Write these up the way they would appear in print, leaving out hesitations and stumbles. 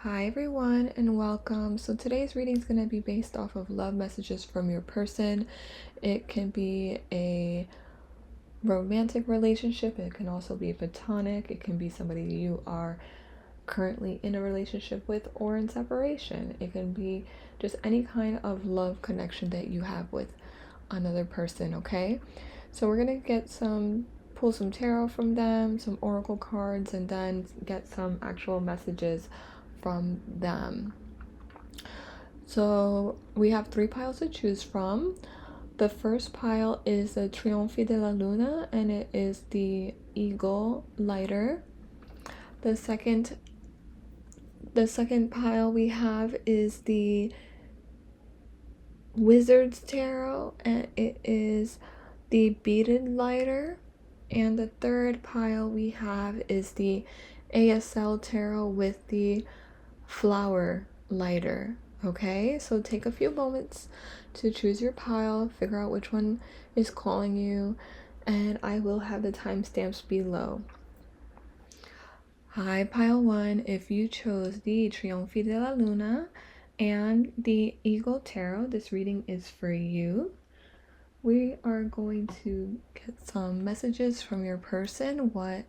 Hi everyone and welcome. So today's reading is going to be based off of love messages from your person. It can be a romantic relationship, it can also be platonic, it can be somebody you are currently in a relationship with or in separation. It can be just any kind of love connection that you have with another person, okay? So we're going to pull some tarot from them, some oracle cards, and then get some actual messages from them. So we have 3 piles to choose from. The first pile is the Trionfi della Luna, and it is the eagle lighter. The second pile we have is the Wizard's Tarot, and it is the beaded lighter. And the third pile we have is the ASL Tarot with the flower lighter. Okay, so take a few moments to choose your pile, figure out which one is calling you, and I will have the timestamps below. Hi, pile 1. If you chose the Trionfi della Luna and the Eagle Tarot, this reading is for you. We are going to get some messages from your person. What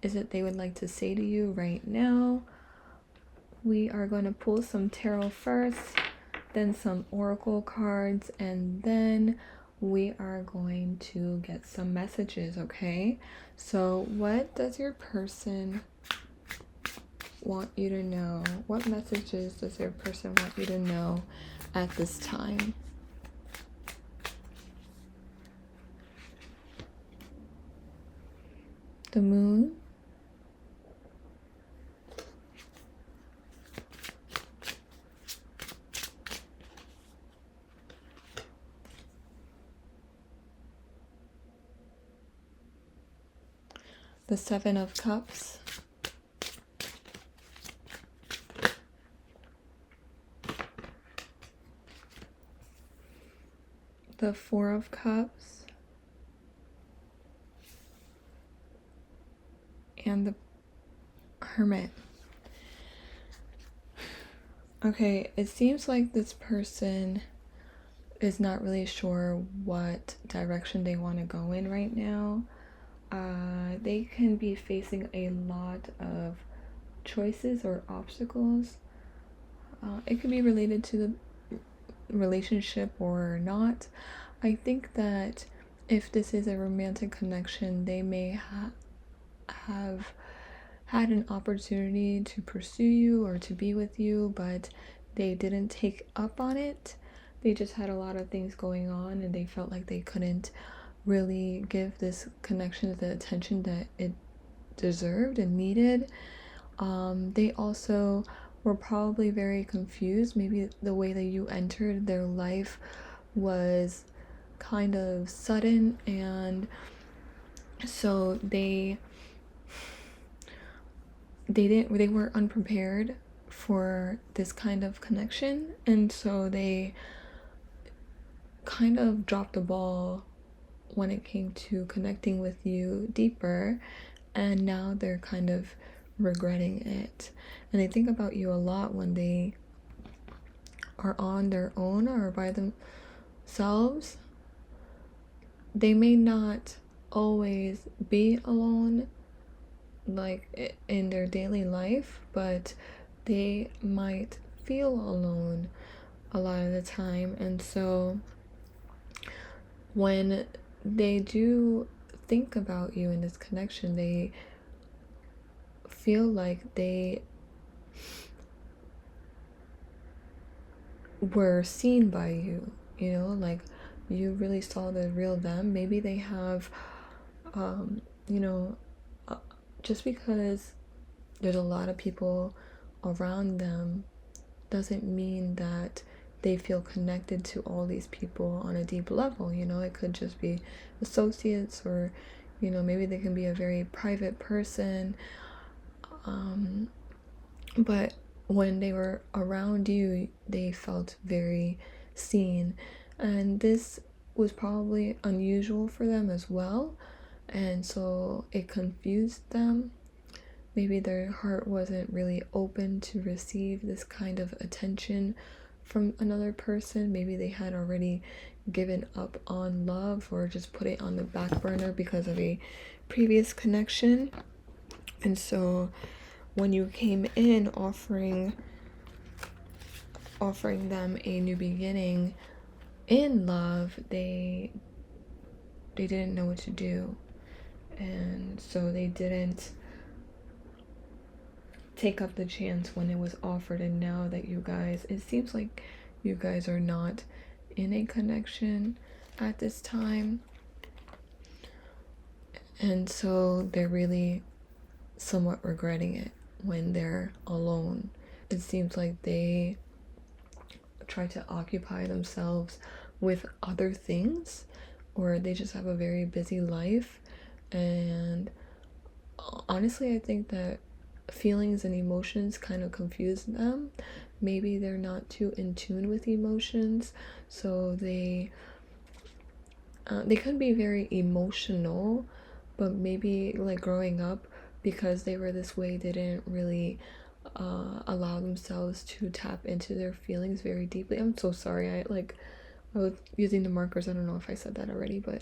is it they would like to say to you right now? We are going to pull some tarot first, then some oracle cards, and then we are going to get some messages, okay? So what does your person want you to know? What messages does your person want you to know at this time? The Moon, the Seven of Cups, the Four of Cups, and the Hermit. Okay, it seems like this person is not really sure what direction they want to go in right now. They can be facing a lot of choices or obstacles. It could be related to the relationship or not. I think that if this is a romantic connection, they may have had an opportunity to pursue you or to be with you, but they didn't take up on it. They just had a lot of things going on and they felt like they couldn't really give this connection the attention that it deserved and needed. They also were probably very confused. Maybe the way that you entered their life was kind of sudden, and so they were unprepared for this kind of connection, and so they kind of dropped the ball when it came to connecting with you deeper, and now they're kind of regretting it. And they think about you a lot when they are on their own or by themselves. They may not always be alone like in their daily life, but they might feel alone a lot of the time. And so when they do think about you in this connection, they feel like they were seen by you, you know, like you really saw the real them. Maybe they have just because there's a lot of people around them doesn't mean that they feel connected to all these people on a deep level. You know, it could just be associates, or maybe they can be a very private person, but when they were around you, they felt very seen, and this was probably unusual for them as well, and so it confused them. maybe their heart wasn't really open to receive this kind of attention from another person. Maybe they had already given up on love or just put it on the back burner because of a previous connection. And so when you came in offering them a new beginning in love, they didn't know what to do. And so they didn't take up the chance when it was offered. And now that you guys, it seems like you guys are not in a connection at this time, and so they're really somewhat regretting it when they're alone. It seems like they try to occupy themselves with other things, or they just have a very busy life. And honestly, I think that feelings and emotions kind of confuse them. Maybe they're not too in tune with emotions, so they could be very emotional, but maybe like growing up, because they were this way, they didn't really allow themselves to tap into their feelings very deeply. I'm so sorry, I was using the markers. I don't know if I said that already, but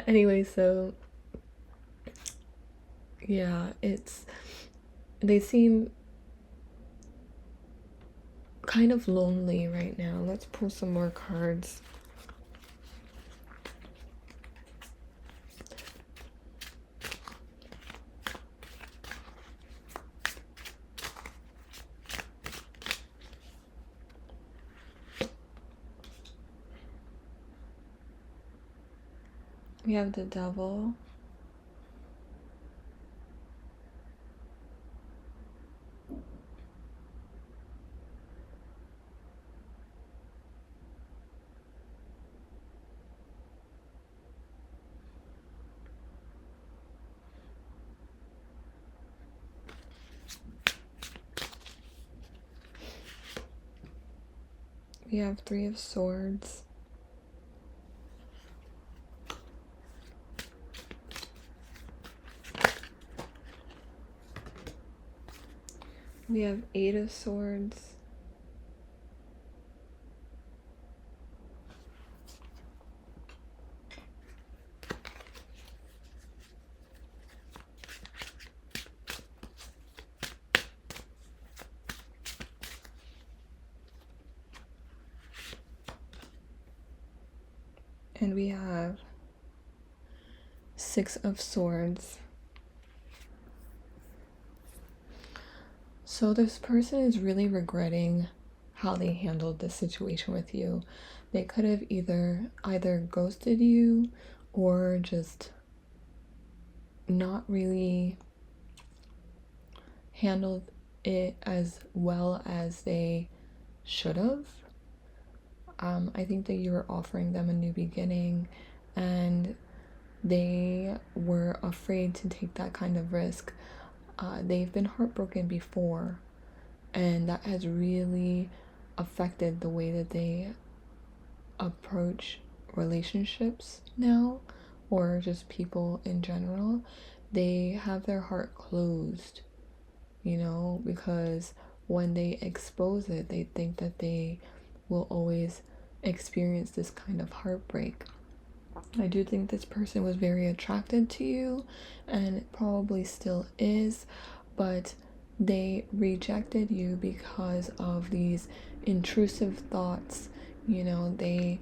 anyway, so yeah, they seem kind of lonely right now. Let's pull some more cards. We have the Devil. We have Three of Swords. We have Eight of Swords. And we have Six of Swords. So this person is really regretting how they handled this situation with you. They could have either ghosted you or just not really handled it as well as they should have. I think that you were offering them a new beginning, and they were afraid to take that kind of risk. They've been heartbroken before, and that has really affected the way that they approach relationships now, or just people in general. They have their heart closed, because when they expose it, they think that they will always experience this kind of heartbreak. I do think this person was very attracted to you and probably still is, but they rejected you because of these intrusive thoughts. They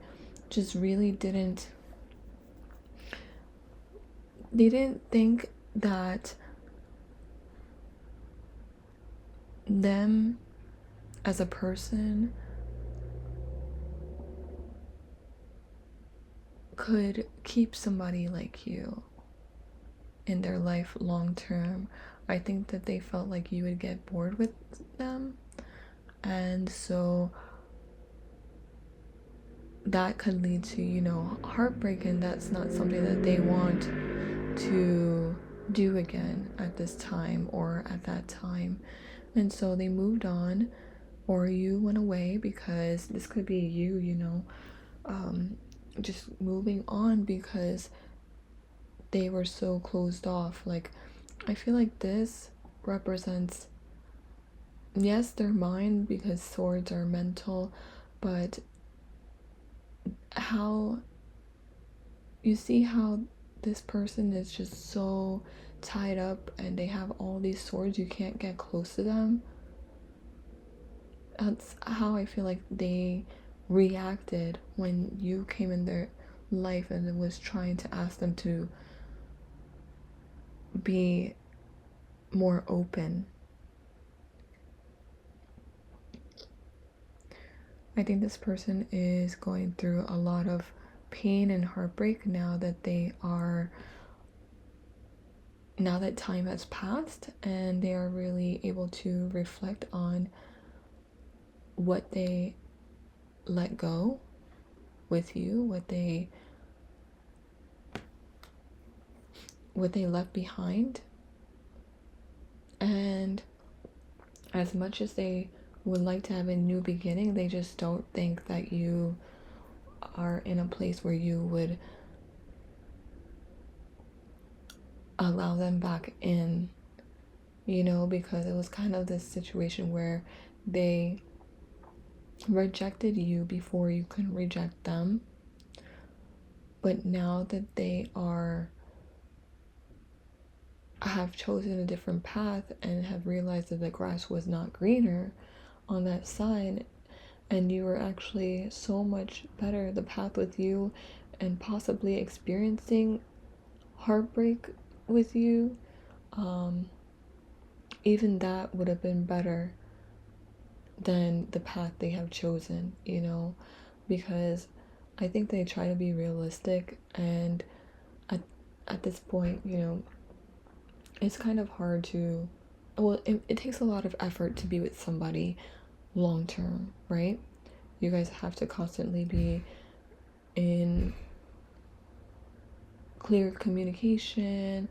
just really didn't think that them as a person could keep somebody like you in their life long term. I think that they felt like you would get bored with them, and so that could lead to heartbreak, and that's not something that they want to do again at this time or at that time. And so they moved on, or you went away, because this could be you, just moving on because they were so closed off. Like, I feel like this represents, yes, their mind, because swords are mental, but how you see how this person is just so tied up and they have all these swords, you can't get close to them. That's how I feel like they reacted when you came in their life and was trying to ask them to be more open. I think this person is going through a lot of pain and heartbreak now that time has passed, and they are really able to reflect on what they let go with you, what they left behind. And as much as they would like to have a new beginning, they just don't think that you are in a place where you would allow them back in, because it was kind of this situation where they rejected you before you could reject them. But now that they have chosen a different path and have realized that the grass was not greener on that side, and you were actually so much better, the path with you, and possibly experiencing heartbreak with you, even that would have been better than the path they have chosen, because I think they try to be realistic, and at this point, it's kind of hard to, well, it takes a lot of effort to be with somebody long term, right? You guys have to constantly be in clear communication,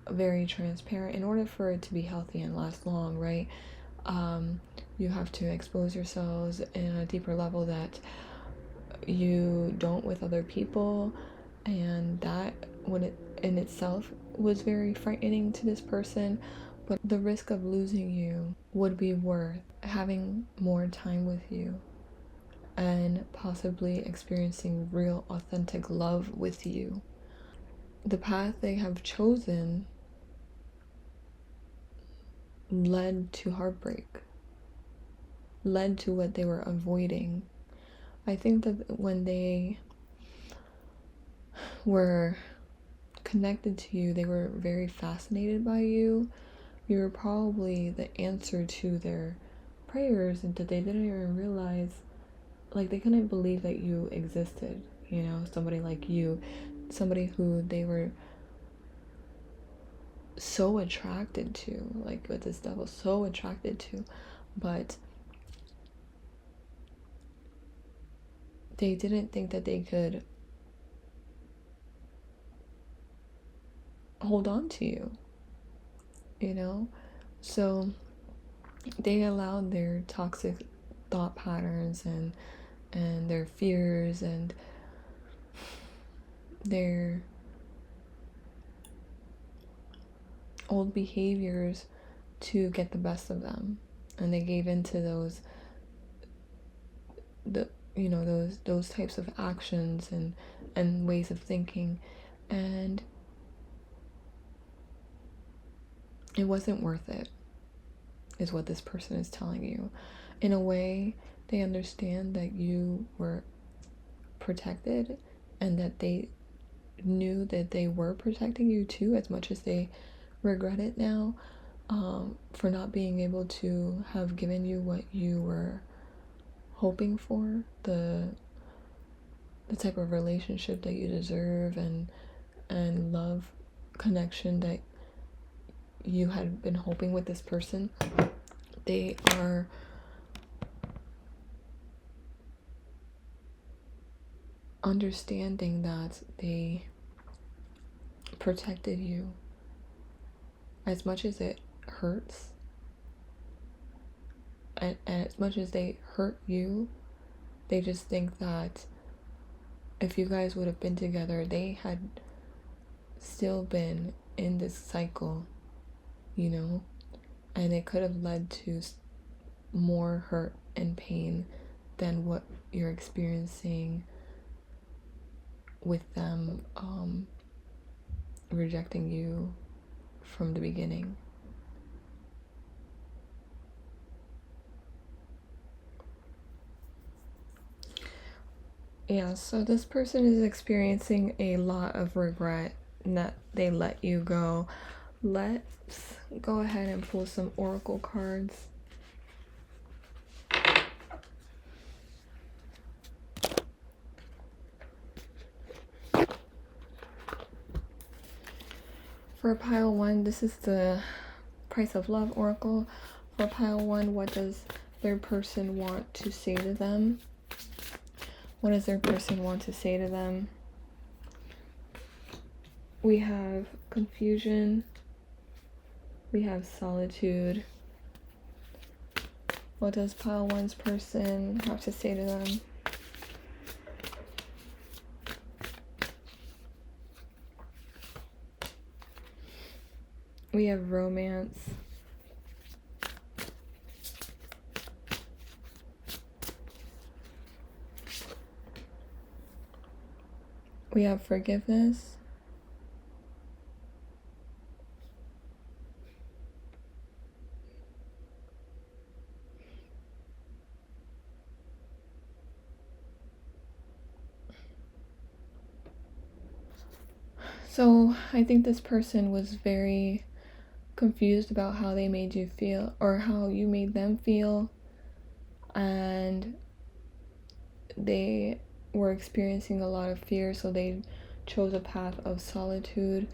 very transparent, in order for it to be healthy and last long, right? You have to expose yourselves in a deeper level that you don't with other people, and that when it in itself was very frightening to this person. But the risk of losing you would be worth having more time with you and possibly experiencing real authentic love with you. The path they have chosen led to heartbreak, led to what they were avoiding. I think that when they were connected to you, they were very fascinated by you. You were probably the answer to their prayers, and that they didn't even realize, like, they couldn't believe that you existed, somebody like you, somebody who they were so attracted to, like with this devil, so attracted to, but they didn't think that they could hold on to you, so they allowed their toxic thought patterns and their fears and their old behaviors to get the best of them, and they gave into those types of actions and ways of thinking, and it wasn't worth it, is what this person is telling you. In a way, they understand that you were protected, and that they knew that they were protecting you too, as much as they regret it now, for not being able to have given you what you were hoping for, the type of relationship that you deserve, and love connection that you had been hoping with this person. They are understanding that they protected you, as much as it hurts, and as much as they hurt you. They just think that if you guys would have been together, they had still been in this cycle, you know, and it could have led to more hurt and pain than what you're experiencing with them rejecting you from the beginning. Yeah, so this person is experiencing a lot of regret that they let you go. Let's go ahead and pull some oracle cards. For pile 1, this is the Price of Love oracle. For pile 1, what does their person want to say to them? What does their person want to say to them? We have confusion. We have solitude. What does pile 1's person have to say to them? We have romance. We have forgiveness. So I think this person was very confused about how they made you feel or how you made them feel, and they were experiencing a lot of fear, so they chose a path of solitude.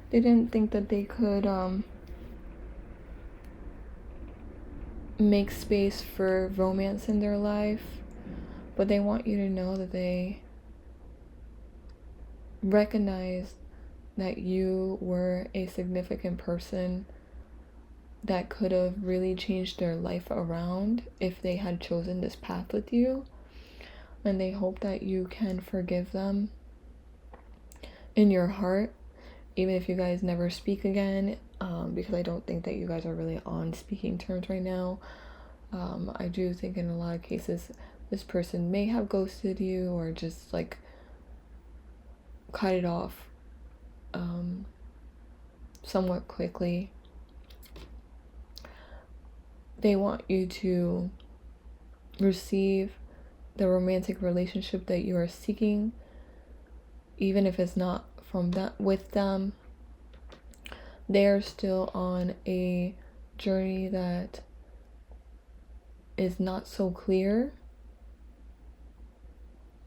They didn't think that they could make space for romance in their life, but they want you to know that they recognize that you were a significant person that could have really changed their life around if they had chosen this path with you. And they hope that you can forgive them in your heart, even if you guys never speak again, because I don't think that you guys are really on speaking terms right now. I do think in a lot of cases this person may have ghosted you or just like cut it off somewhat quickly. They want you to receive the romantic relationship that you are seeking, even if it's not from that with them. They're still on a journey that is not so clear,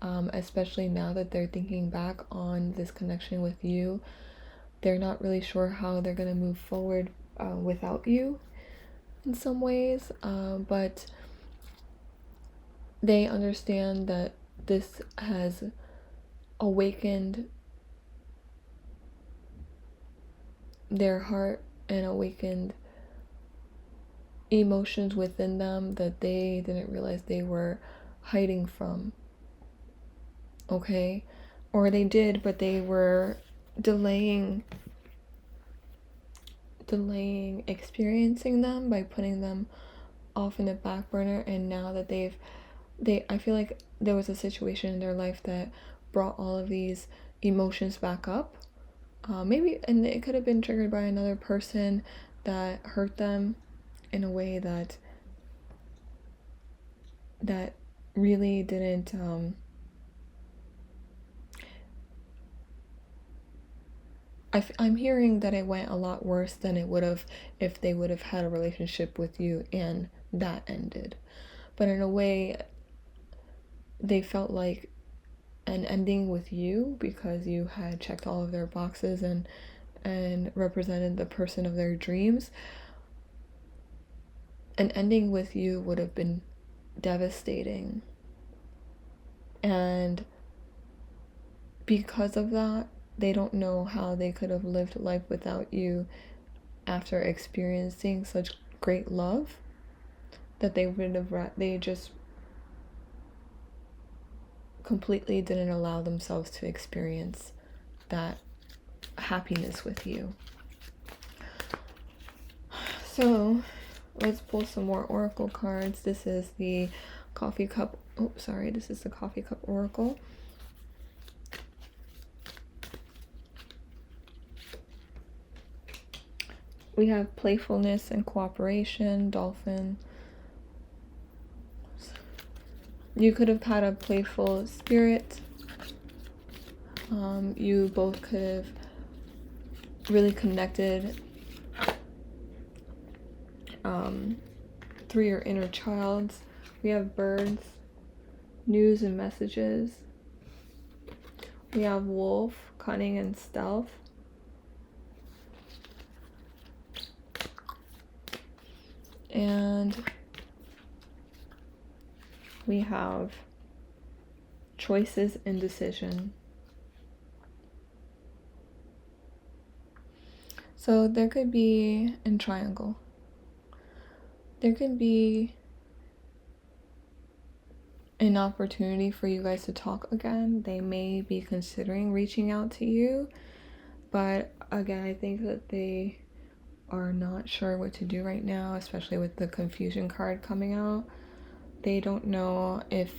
especially now that they're thinking back on this connection with you. They're not really sure how they're going to move forward without you in some ways, but they understand that this has awakened their heart and awakened emotions within them that they didn't realize they were hiding from. Okay? Or they did, but they were delaying experiencing them by putting them off in the back burner. And now that I feel like there was a situation in their life that brought all of these emotions back up. Maybe, and it could have been triggered by another person that hurt them in a way that really didn't I'm hearing that it went a lot worse than it would have if they would have had a relationship with you and that ended. But in a way, they felt like an ending with you because you had checked all of their boxes and represented the person of their dreams. An ending with you would have been devastating. And because of that, they don't know how they could have lived life without you after experiencing such great love that they just completely didn't allow themselves to experience that happiness with you. So let's pull some more oracle cards. This is the coffee cup. Oh, sorry. This is the coffee cup oracle. We have playfulness and cooperation, dolphin. You could have had a playful spirit. You both could have really connected through your inner child. We have birds, news and messages. We have wolf, cunning and stealth. And we have choices and decision. So there could be, in triangle, there could be an opportunity for you guys to talk again. They may be considering reaching out to you, but again, I think that they are not sure what to do right now, especially with the confusion card coming out. They don't know if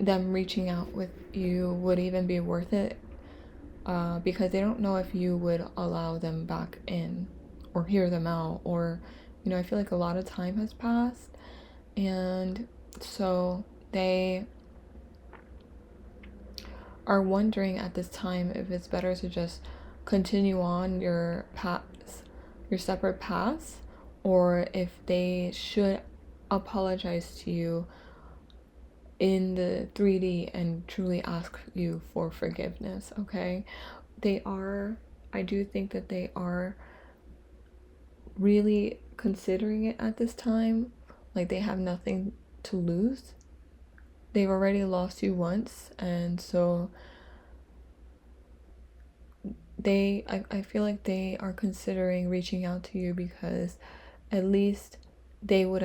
them reaching out with you would even be worth it, because they don't know if you would allow them back in or hear them out, or I feel like a lot of time has passed, and so they are wondering at this time if it's better to just continue on your paths, your separate paths, or if they should apologize to you in the 3D and truly ask you for forgiveness. Okay, I do think that they are really considering it at this time. Like, they have nothing to lose. They've already lost you once, and so I feel like they are considering reaching out to you because at least they would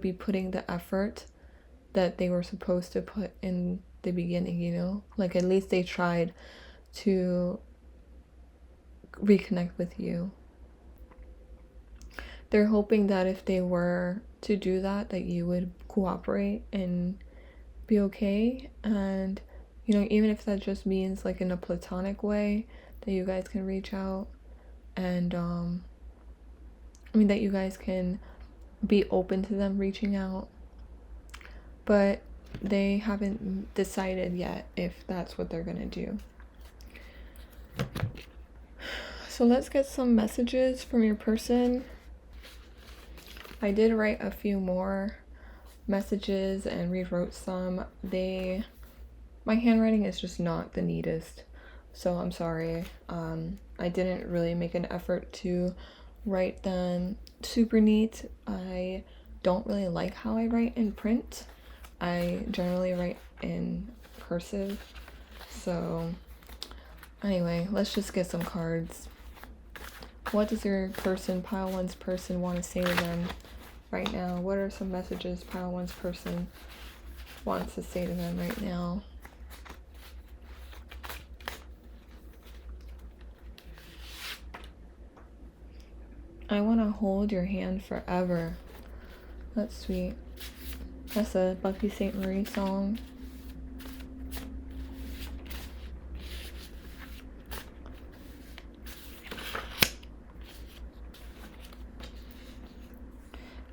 be putting the effort that they were supposed to put in the beginning, like at least they tried to reconnect with you. They're hoping that if they were to do that you would cooperate and be okay, and even if that just means like in a platonic way that you guys can reach out, and that you guys can be open to them reaching out, but they haven't decided yet if that's what they're gonna do. So let's get some messages from your person. I did write a few more messages and rewrote some. My handwriting is just not the neatest, so I'm sorry. I didn't really make an effort to write them super neat. I don't really like how I write in print. I generally write in cursive. So anyway, let's just get some cards. What does your person, pile one's person, want to say to them right now? What are some messages pile one's person wants to say to them right now? I want to hold your hand forever. That's sweet. That's a Buffy St. Marie song.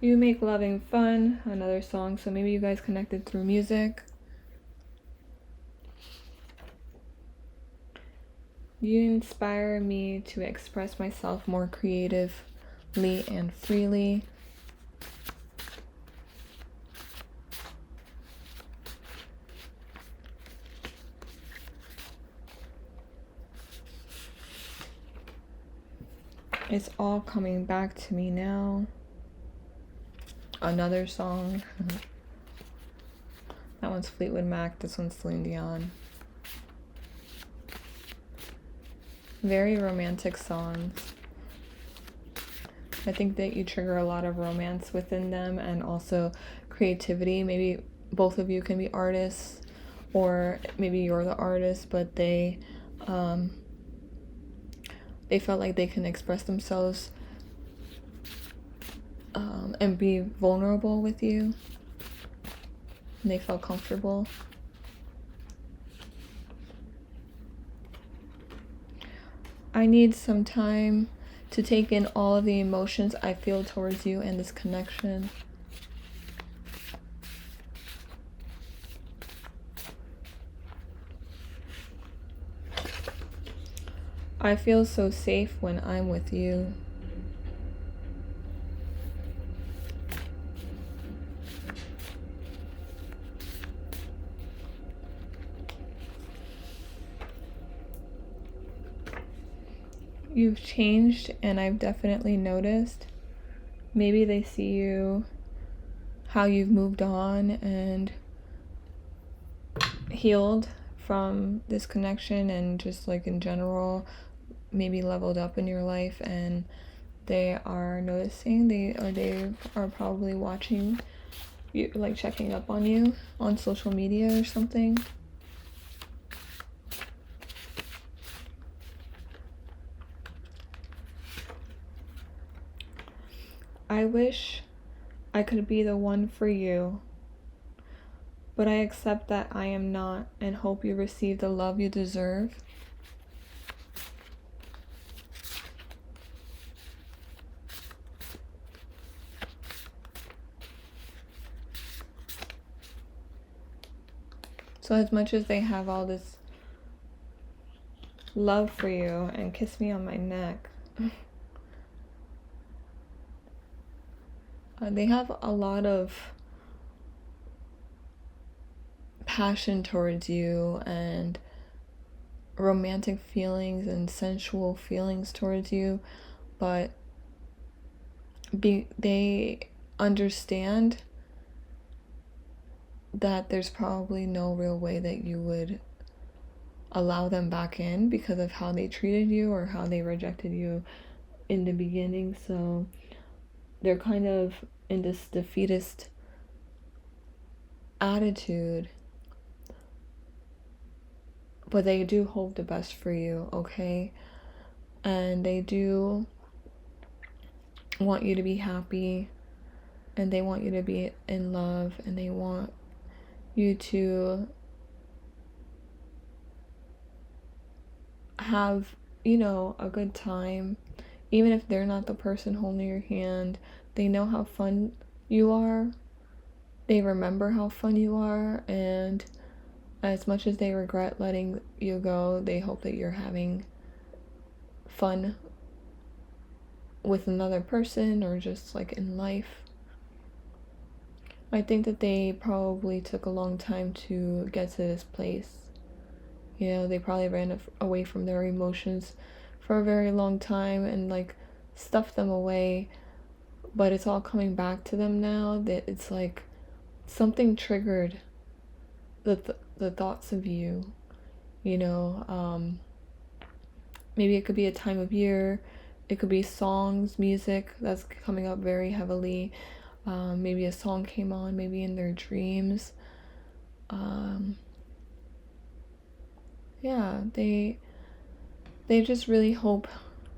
You make loving fun, another song, so maybe you guys connected through music. You inspire me to express myself more creatively and freely. It's all coming back to me now. Another song. That one's Fleetwood Mac. This one's Celine Dion. Very romantic songs. I think that you trigger a lot of romance within them and also creativity. Maybe both of you can be artists, or maybe you're the artist, but they they felt like they can express themselves and be vulnerable with you, and they felt comfortable. I need some time to take in all of the emotions I feel towards you and this connection. I feel so safe when I'm with you. You've changed, and I've definitely noticed. Maybe they see you, how you've moved on and healed from this connection, and just like in general, maybe leveled up in your life, and they are noticing, they are probably watching you, like checking up on you on social media or something. I wish I could be the one for you, but I accept that I am not, and hope you receive the love you deserve. So as much as they have all this love for you and kiss me on my neck, they have a lot of passion towards you and romantic feelings and sensual feelings towards you, but they understand that there's probably no real way that you would allow them back in because of how they treated you or how they rejected you in the beginning. So they're kind of in this defeatist attitude, but they do hope the best for you, okay? And they do want you to be happy, and they want you to be in love, and they want you to have, you know, a good time. Even if they're not the person holding your hand, they know how fun you are. They remember how fun you are, and as much as they regret letting you go, they hope that you're having fun with another person or just like in life. I think that they probably took a long time to get to this place. You know, they probably ran away from their emotions for a very long time and like stuffed them away, but it's all coming back to them now. That it's like something triggered the thoughts of you, you know. Maybe it could be a time of year, it could be songs, music that's coming up very heavily. Maybe a song came on, maybe in their dreams. Yeah, they just really hope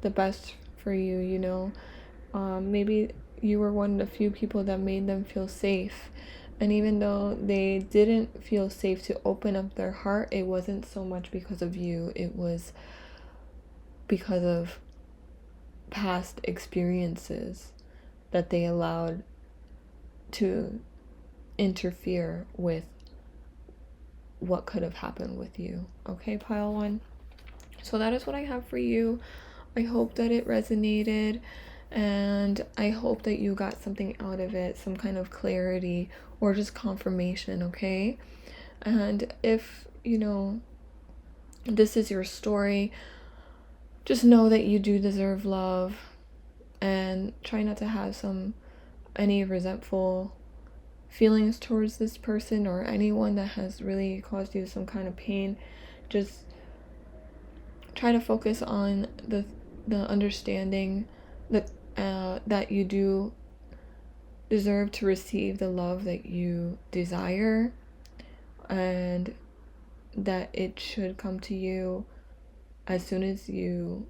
the best for you, you know. Maybe you were one of the few people that made them feel safe. And even though they didn't feel safe to open up their heart, it wasn't so much because of you. It was because of past experiences that they allowed to interfere with what could have happened with you. Okay, pile one. So that is what I have for you. I hope that it resonated, and I hope that you got something out of it, some kind of clarity or just confirmation, okay? And if, you know, this is your story, just know that you do deserve love, and try not to have any resentful feelings towards this person or anyone that has really caused you some kind of pain. Just try to focus on the understanding that you do deserve to receive the love that you desire, and that it should come to you as soon as you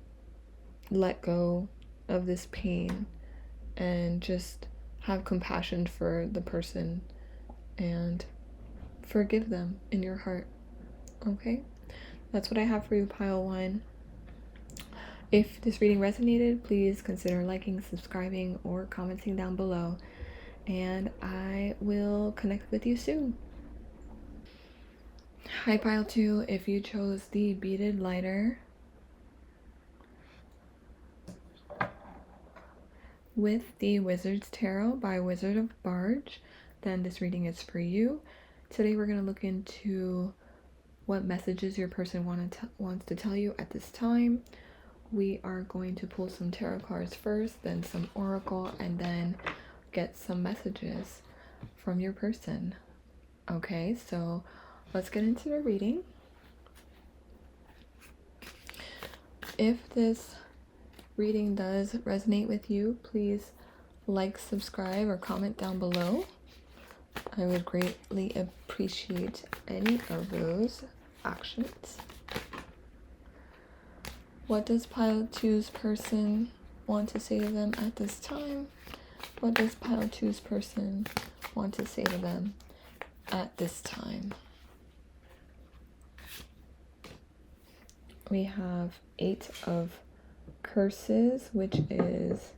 let go of this pain and just have compassion for the person and forgive them in your heart. Okay? That's what I have for you, pile 1. If this reading resonated, please consider liking, subscribing, or commenting down below. And I will connect with you soon. Hi, pile 2. If you chose the beaded lighter with the Wizard's Tarot by Wizard of Barge, then this reading is for you. Today we're going to look into what messages your person wants to tell you at this time. We are going to pull some tarot cards first, then some oracle, and then get some messages from your person. Okay, so let's get into the reading. If this reading does resonate with you, please like, subscribe, or comment down below. I would greatly appreciate any of those actions. What does pile 2's person want to say to them at this time? What does pile 2's person want to say to them at this time? We have 8 of Curses, which is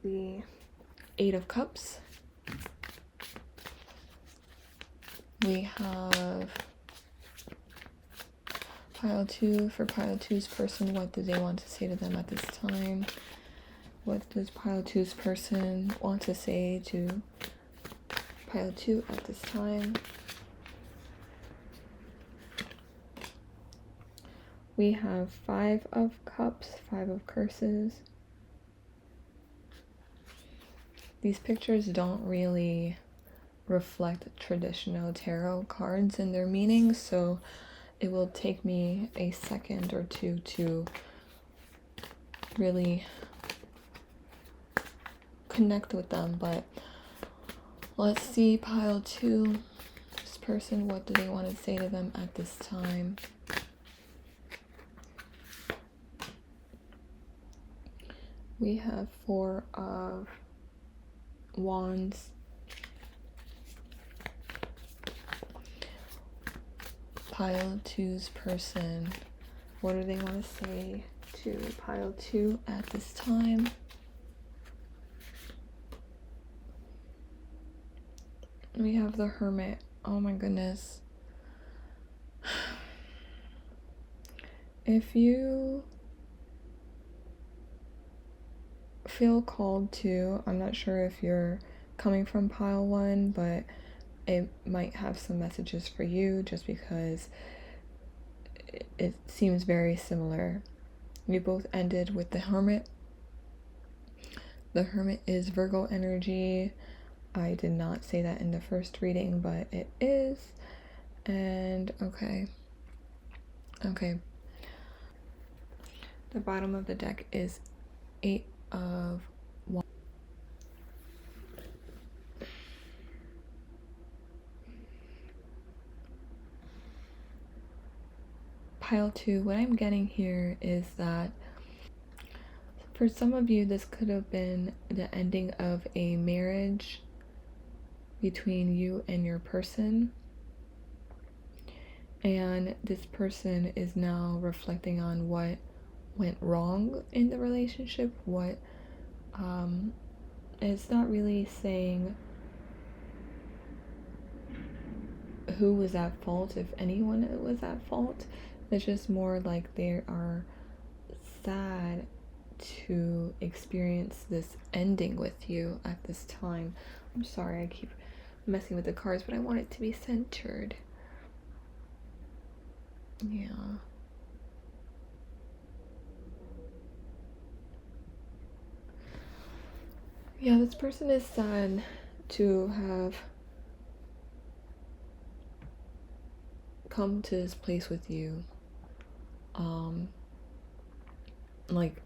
the 8 of Cups. We have pile 2. For pile 2's person, what do they want to say to them at this time? What does pile 2's person want to say to pile 2 at this time? We have 5 of Cups, 5 of Curses. These pictures don't really reflect traditional tarot cards and their meanings, so it will take me a second or two to really connect with them. But let's see, pile 2, this person, what do they want to say to them at this time? We have 4 of Wands. Pile 2's person, what do they want to say to pile 2 at this time? We have the Hermit. Oh my goodness. If you feel called to, I'm not sure if you're coming from pile 1, but it might have some messages for you just because it seems very similar. We both ended with the Hermit. The Hermit is Virgo energy. I did not say that in the first reading, but it is. And okay. The bottom of the deck is 8 of Wands. Pile 2, what I'm getting here is that for some of you, this could have been the ending of a marriage between you and your person. And this person is now reflecting on what went wrong in the relationship. It's not really saying who was at fault, if anyone was at fault. It's just more like they are sad to experience this ending with you at this time. I'm sorry, I keep messing with the cards, but I want it to be centered. Yeah. Yeah, this person is sad to have come to this place with you. Like,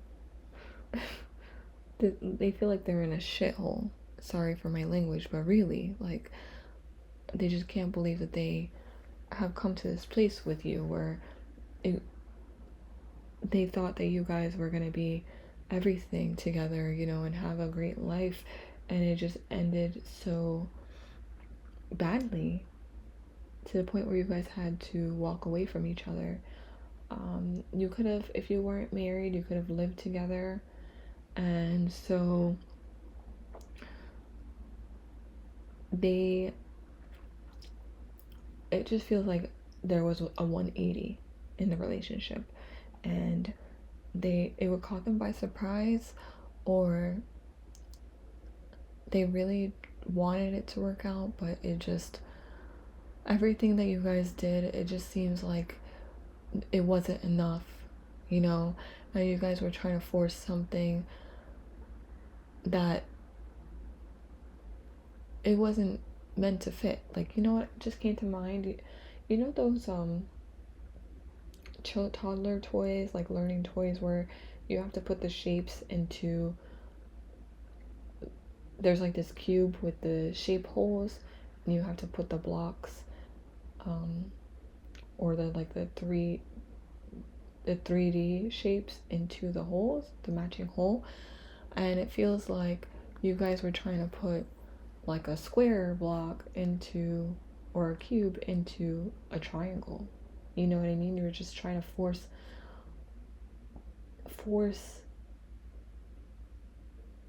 they feel like they're in a shithole. Sorry for my language, but really, like, they just can't believe that they have come to this place with you where they thought that you guys were going to be everything together, you know, and have a great life, and it just ended so badly to the point where you guys had to walk away from each other. You could have, if you weren't married, you could have lived together, and so it just feels like there was a 180 in the relationship, and it would caught them by surprise, or they really wanted it to work out, but it just, everything that you guys did, it just seems like it wasn't enough, you know. And you guys were trying to force something that it wasn't meant to fit. Like, you know what just came to mind? You know those toddler toys, like learning toys, where you have to put the shapes into, there's like this cube with the shape holes, and you have to put the blocks, or the 3D shapes into the holes, the matching hole. And it feels like you guys were trying to put like a square block into, or a cube into a triangle. You know what I mean? You were just trying to force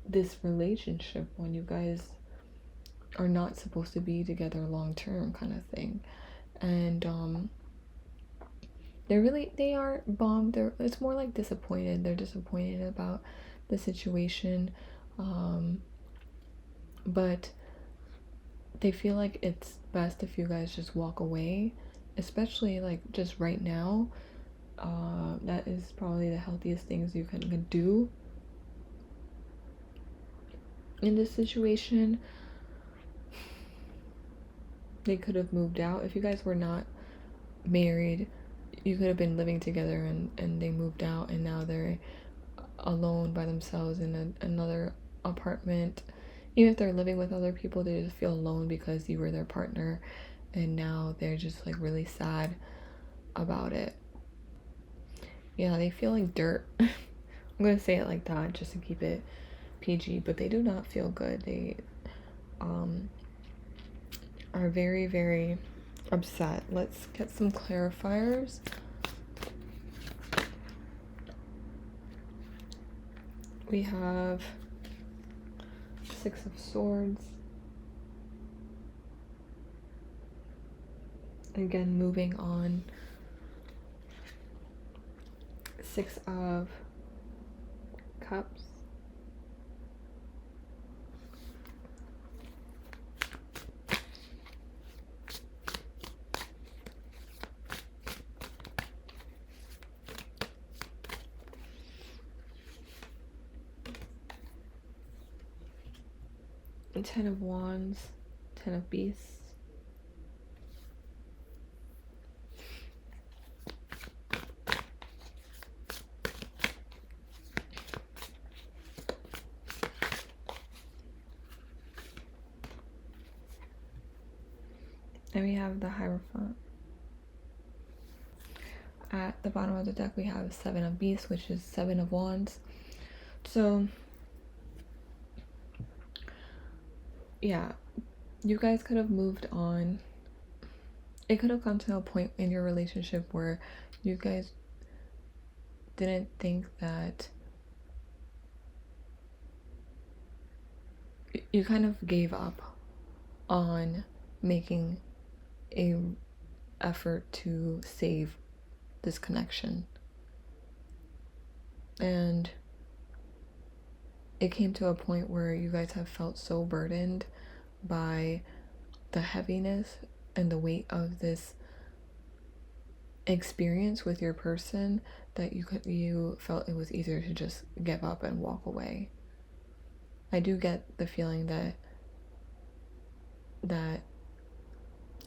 this relationship when you guys are not supposed to be together long term, kind of thing. And they are bummed. It's more like disappointed. They're disappointed about the situation, but they feel like it's best if you guys just walk away, especially like just right now. That is probably the healthiest things you can do in this situation. They could have moved out. If you guys were not married, you could have been living together, and they moved out, and now they're alone by themselves in another apartment. Even if they're living with other people, they just feel alone because you were their partner, and now they're just like really sad about it. Yeah, they feel like dirt. I'm gonna say it like that just to keep it PG, but they do not feel good. They are very, very upset. Let's get some clarifiers. We have 6 of Swords. Again, moving on. 6 of Cups. And 10 of Wands, 10 of Beasts. And we have the Hierophant. At the bottom of the deck, we have 7 of Beasts, which is 7 of Wands. So, yeah, you guys could have moved on. It could have come to a point in your relationship where you guys didn't think that, you kind of gave up on making a effort to save this connection, and it came to a point where you guys have felt so burdened by the heaviness and the weight of this experience with your person that you felt it was easier to just give up and walk away. I do get the feeling that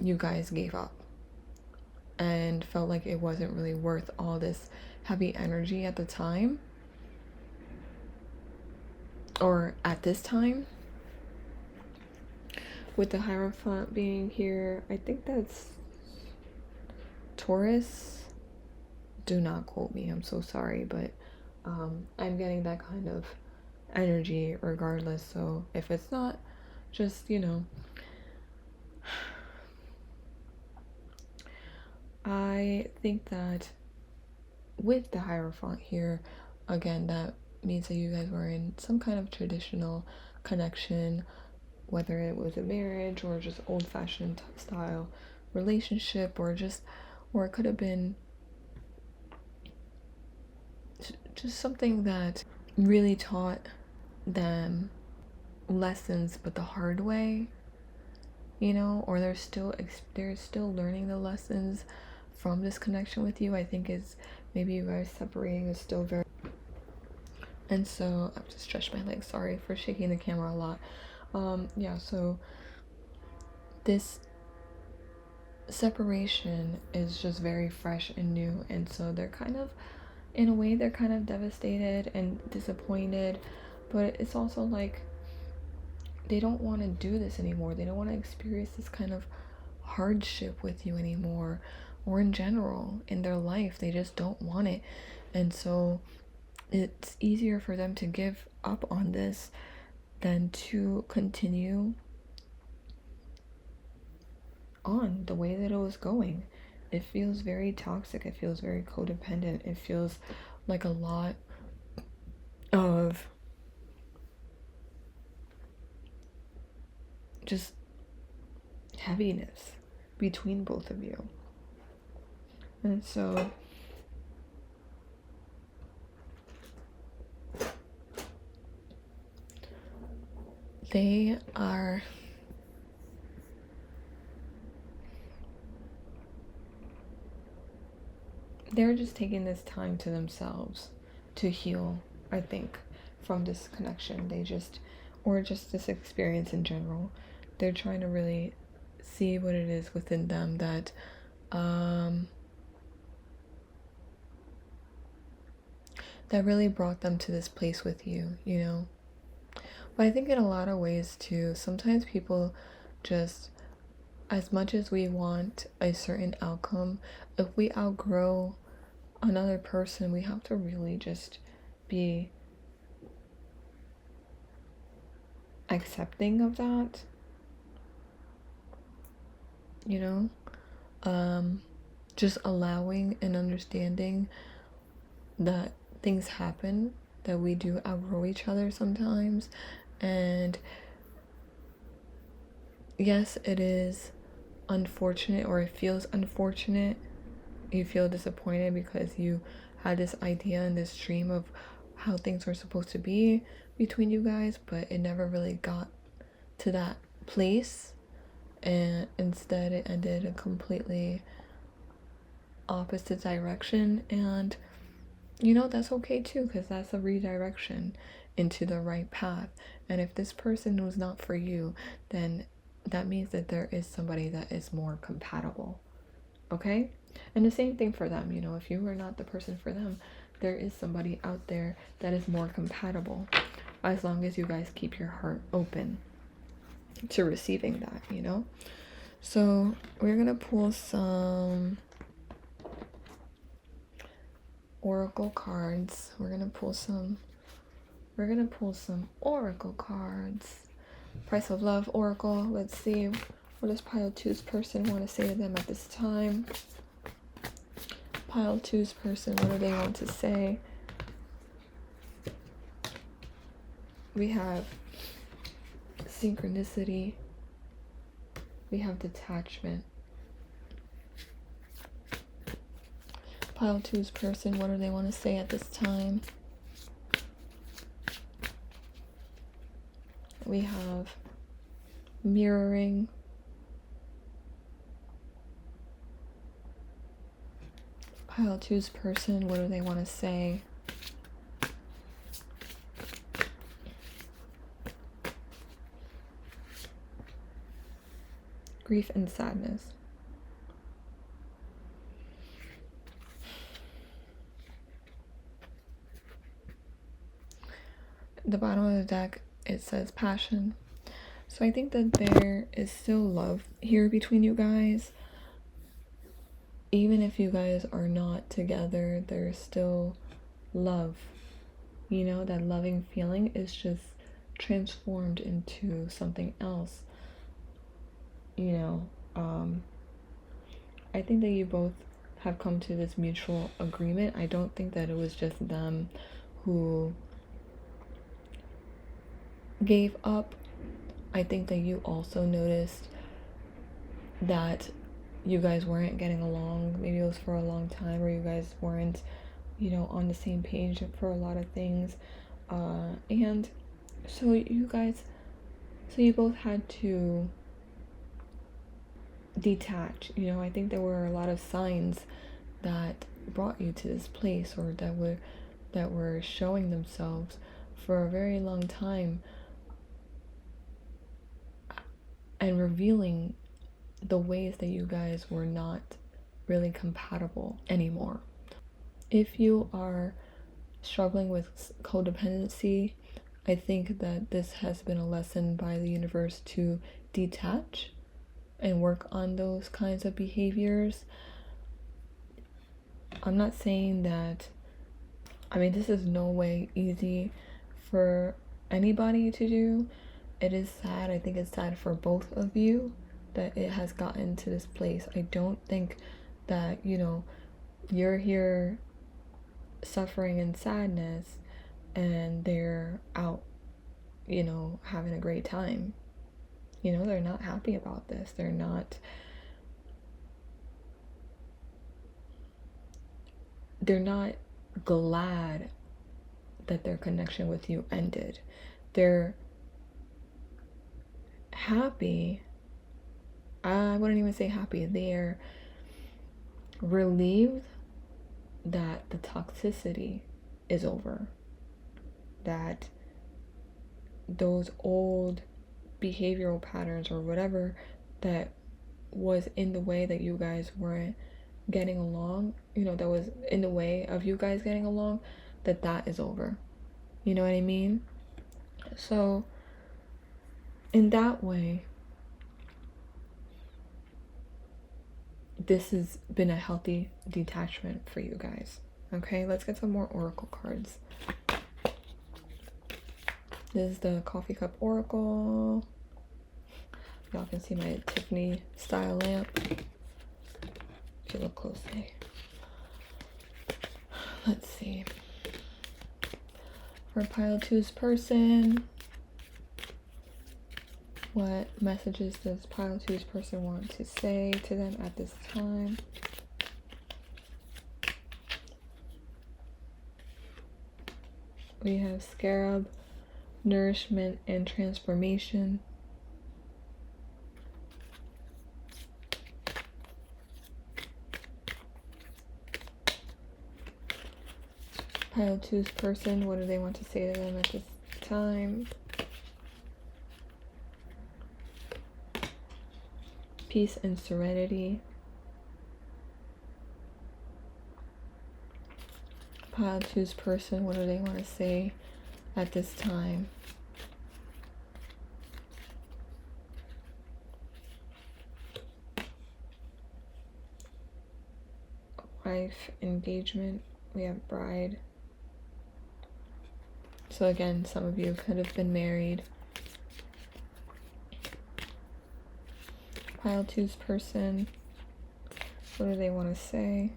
you guys gave up and felt like it wasn't really worth all this heavy energy at the time, or at this time. With the Hierophant being here, I think that's Taurus, Do not quote me, I'm so sorry, but I'm getting that kind of energy regardless. So if it's not, just, you know, I think that with the Hierophant here, again, that means that you guys were in some kind of traditional connection, whether it was a marriage or just old-fashioned style relationship, or it could have been just something that really taught them lessons but the hard way, you know, or they're still learning the lessons from this connection with you. I think is maybe you guys separating is still very, and so I've just stretched my legs, sorry for shaking the camera a lot. Yeah, so this separation is just very fresh and new, and so they're kind of, in a way, they're kind of devastated and disappointed, but it's also like they don't want to do this anymore. They don't want to experience this kind of hardship with you anymore, or in general in their life. They just don't want it. And so it's easier for them to give up on this than to continue on the way that it was going. It feels very toxic. It feels very codependent. It feels like a lot of just heaviness between both of you. And so they're just taking this time to themselves to heal, I think, from this connection. Or just this experience in general. They're trying to really see what it is within them that that really brought them to this place with you, you know. But I think in a lot of ways too, sometimes people just, as much as we want a certain outcome, if we outgrow another person, we have to really just be accepting of that, you know. Just allowing and understanding that things happen, that we do outgrow each other sometimes. And yes, it is unfortunate, or it feels unfortunate. You feel disappointed because you had this idea and this dream of how things were supposed to be between you guys, but it never really got to that place, and instead it ended a completely opposite direction. And you know, that's okay too, because that's a redirection into the right path. And if this person was not for you, then that means that there is somebody that is more compatible. Okay? And the same thing for them, you know, if you were not the person for them, there is somebody out there that is more compatible, as long as you guys keep your heart open to receiving that, you know. So we're gonna pull some oracle cards. We're gonna pull some oracle cards. Price of Love oracle. Let's see, what does pile two's person want to say to them at this time? Pile two's person, what do they want to say? We have synchronicity. We have detachment. Pile two's person, what do they want to say at this time? We have mirroring. Pile two's person, what do they want to say? Grief and sadness. The bottom of the deck, it says passion. So I think that there is still love here between you guys. even if you guys are not together, there's still love. You know, that loving feeling is just transformed into something else. You know, I think that you both have come to this mutual agreement. I don't think that it was just them who gave up. I think that you also noticed that you guys weren't getting along. Maybe it was for a long time, or you guys weren't, you know, on the same page for a lot of things. And so you both had to detach. You know, I think there were a lot of signs that brought you to this place, or that were showing themselves for a very long time, and revealing the ways that you guys were not really compatible anymore. If you are struggling with codependency, I think that this has been a lesson by the universe to detach and work on those kinds of behaviors. I'm not saying that, I mean, this is no way easy for anybody to do. It is sad. I think it's sad for both of you that it has gotten to this place. I don't think that, you know, you're here suffering in sadness and they're out, you know, having a great time. You know, they're not happy about this. They're not glad that their connection with you ended. They're happy. I wouldn't even say happy. They're relieved that the toxicity is over. That those old behavioral patterns or whatever that was in the way that you guys weren't getting along, you know, that was in the way of you guys getting along, that is over. You know what I mean? So in that way, this has been a healthy detachment for you guys. Okay, let's get some more oracle cards. This is the coffee cup oracle. Y'all can see my Tiffany style lamp. If you look closely. Let's see. For pile two's person, what messages does pile two's person want to say to them at this time? We have scarab, nourishment, and transformation. Pile two's person, what do they want to say to them at this time? Peace and serenity. Pile two's person, what do they want to say at this time? Wife, engagement, we have bride. So again, some of you could have been married. Pile two's person, what do they want to say?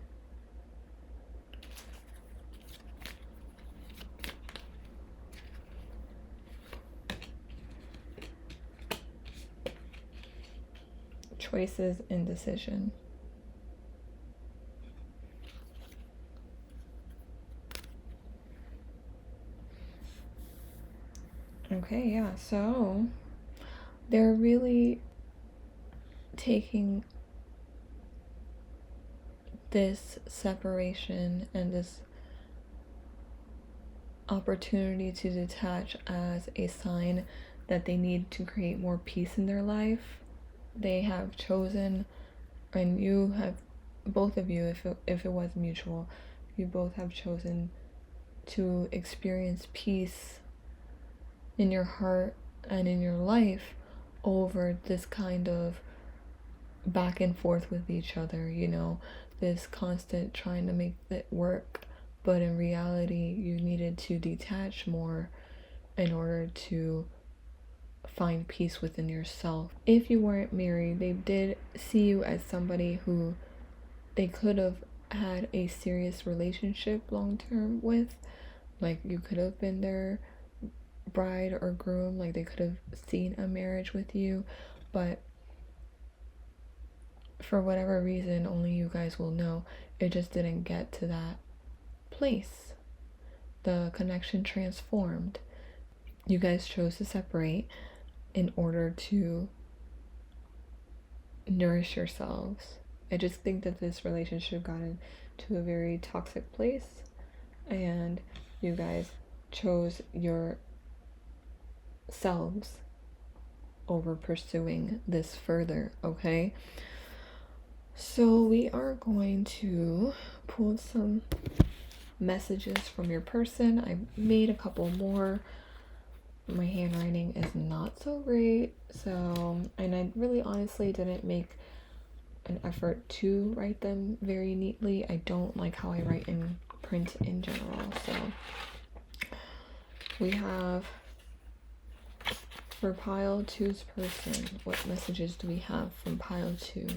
Choices and decision. Okay, yeah, so they're really taking this separation and this opportunity to detach as a sign that they need to create more peace in their life. They have chosen, and you have, both of you, if it was mutual, you both have chosen to experience peace in your heart and in your life over this kind of back and forth with each other, you know, this constant trying to make it work, but in reality you needed to detach more in order to find peace within yourself. If you weren't married, they did see you as somebody who they could have had a serious relationship long term with. Like, you could have been their bride or groom, like they could have seen a marriage with you, but for whatever reason, only you guys will know, it just didn't get to that place. The connection transformed. You guys chose to separate in order to nourish yourselves. I just think that this relationship got into a very toxic place, and you guys chose yourselves over pursuing this further, okay? So we are going to pull some messages from your person. I made a couple more. My handwriting is not so great, so, and I really honestly didn't make an effort to write them very neatly. I don't like how I write in print in general. So we have, for pile 2's person, what messages do we have from pile 2?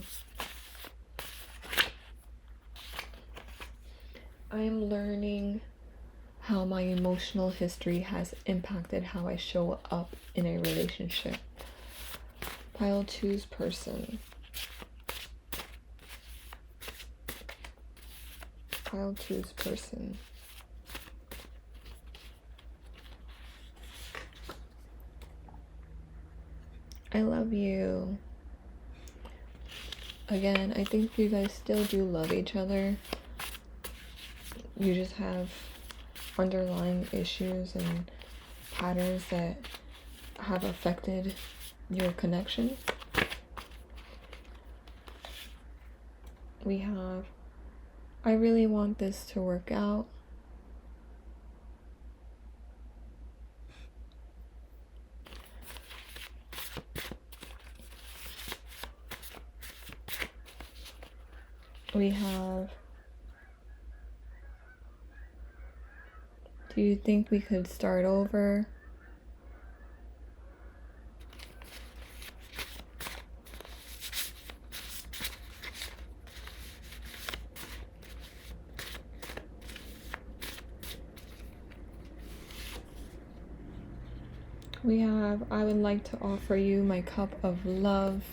I am learning how my emotional history has impacted how I show up in a relationship. Pile 2's person. Pile 2's person. I love you. Again, I think you guys still do love each other. You just have underlying issues and patterns that have affected your connection. We have, I really want this to work out. We have, do you think we could start over? We have, I would like to offer you my cup of love.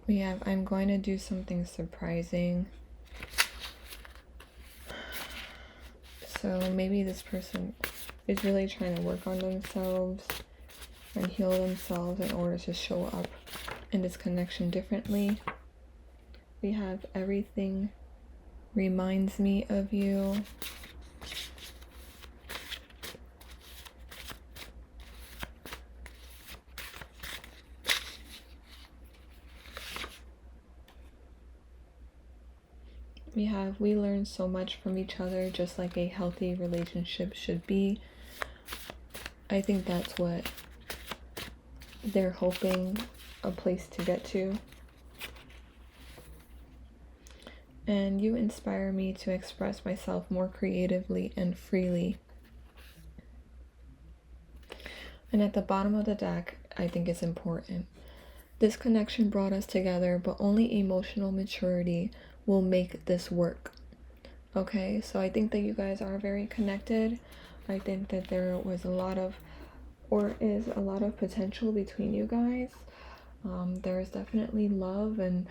We have, I'm going to do something surprising. So maybe this person is really trying to work on themselves and heal themselves in order to show up in this connection differently. We have, everything reminds me of you. We have, we learn so much from each other, just like a healthy relationship should be. I think that's what they're hoping a place to get to. And you inspire me to express myself more creatively and freely. And at the bottom of the deck, I think it's important. This connection brought us together, but only emotional maturity will make this work. Okay, so I think that you guys are very connected. I think that there was a lot of, or is a lot of potential between you guys. There is definitely love, and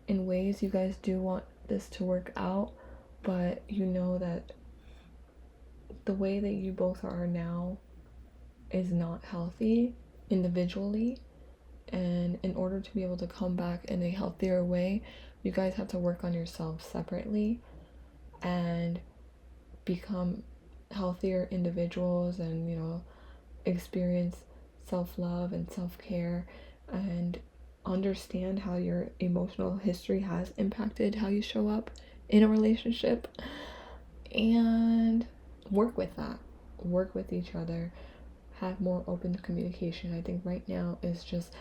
in ways you guys do want this to work out, but you know that the way that you both are now is not healthy individually, and in order to be able to come back in a healthier way, you guys have to work on yourselves separately and become healthier individuals, and, you know, experience self-love and self-care and understand how your emotional history has impacted how you show up in a relationship, and work with that. Work with each other. Have more open communication. I think right now is just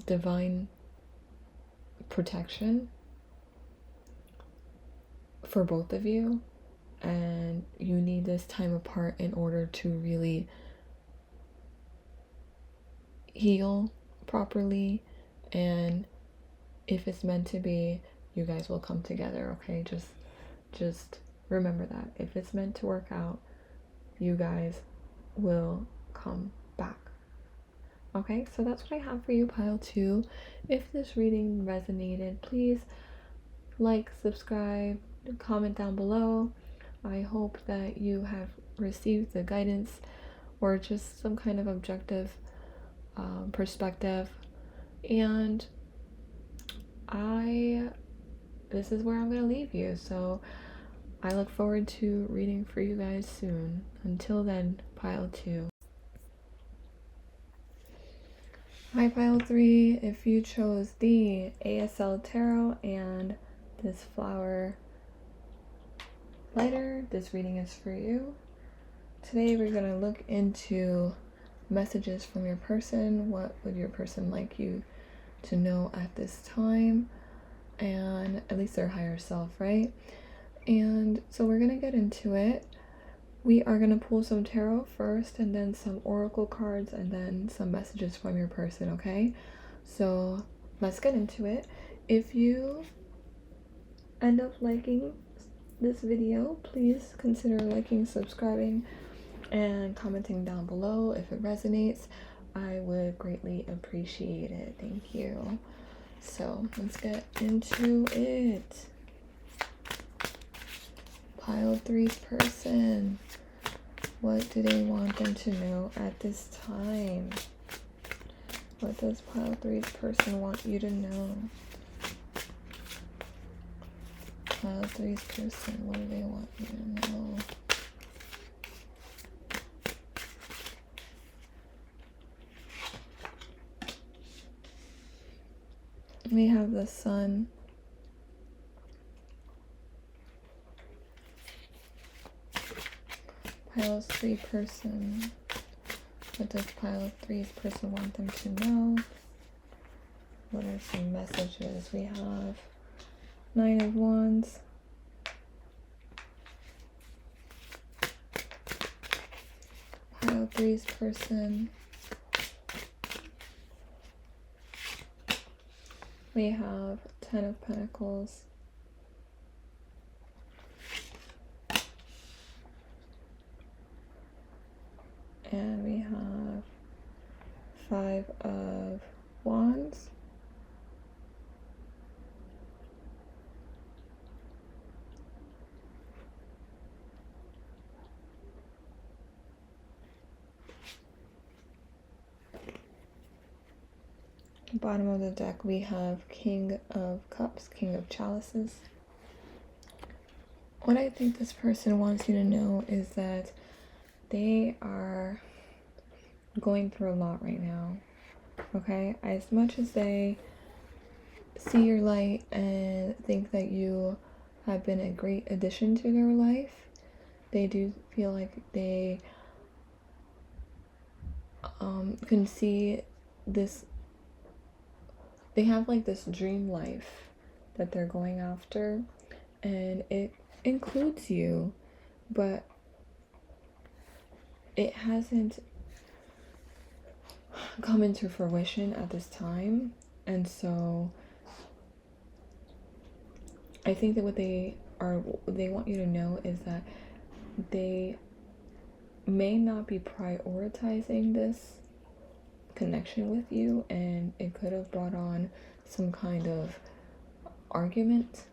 divine protection for both of you, and you need this time apart in order to really heal properly. And if it's meant to be, you guys will come together. Okay, just remember that if it's meant to work out, you guys will come back. Okay, so that's what I have for you, pile 2. If this reading resonated, please like, subscribe, comment down below. I hope that you have received the guidance or just some kind of objective perspective. And this is where I'm going to leave you. So I look forward to reading for you guys soon. Until then, pile 2. Hi, pile 3. If you chose the ASL Tarot and this flower lighter, this reading is for you. Today we're going to look into messages from your person. What would your person like you to know at this time? And at least their higher self, right? And so we're going to get into it. We are going to pull some tarot first, and then some oracle cards, and then some messages from your person, okay? So let's get into it. If you end up liking this video, please consider liking, subscribing, and commenting down below if it resonates. I would greatly appreciate it. Thank you. So let's get into it. Pile 3's person. What do they want them to know at this time? What does pile 3's person want you to know? Pile 3's person, what do they want you to know? We have the Sun. Pile 3 person. What does pile 3's person want them to know? What are some messages? We have 9 of Wands. Pile 3's person. We have 10 of Pentacles. And we have 5 of Wands. Bottom of the deck, we have King of Cups, King of Chalices. What I think this person wants you to know is that they are going through a lot right now, okay? As much as they see your light and think that you have been a great addition to their life, they do feel like they can see this. They have like this dream life that they're going after, and it includes you, but it hasn't come into fruition at this time. And so I think that what they want you to know is that they may not be prioritizing this connection with you, and it could have brought on some kind of argument,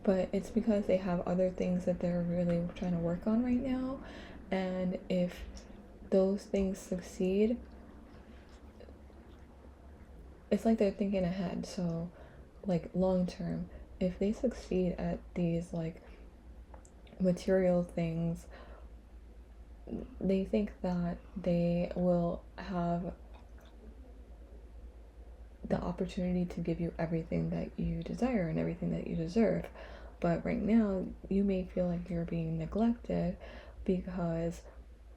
but it's because they have other things that they're really trying to work on right now. And if those things succeed, it's like they're thinking ahead. So like long term, if they succeed at these like material things, they think that they will have the opportunity to give you everything that you desire and everything that you deserve. But right now, you may feel like you're being neglected because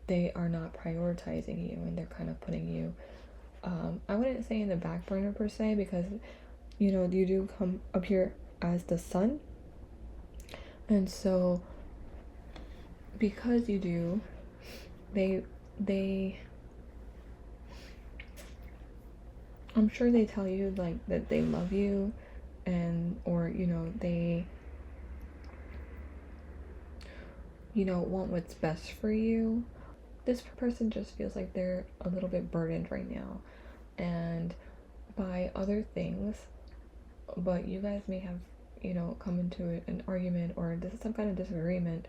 they are not prioritizing you, and they're kind of putting you, I wouldn't say in the back burner per se, because, you know, you do come up here as the sun. And so, because you do, they I'm sure they tell you like that they love you, and or you know, they, you know, want what's best for you. This person just feels like they're a little bit burdened right now and by other things, but you guys may have, you know, come into an argument or this is some kind of disagreement,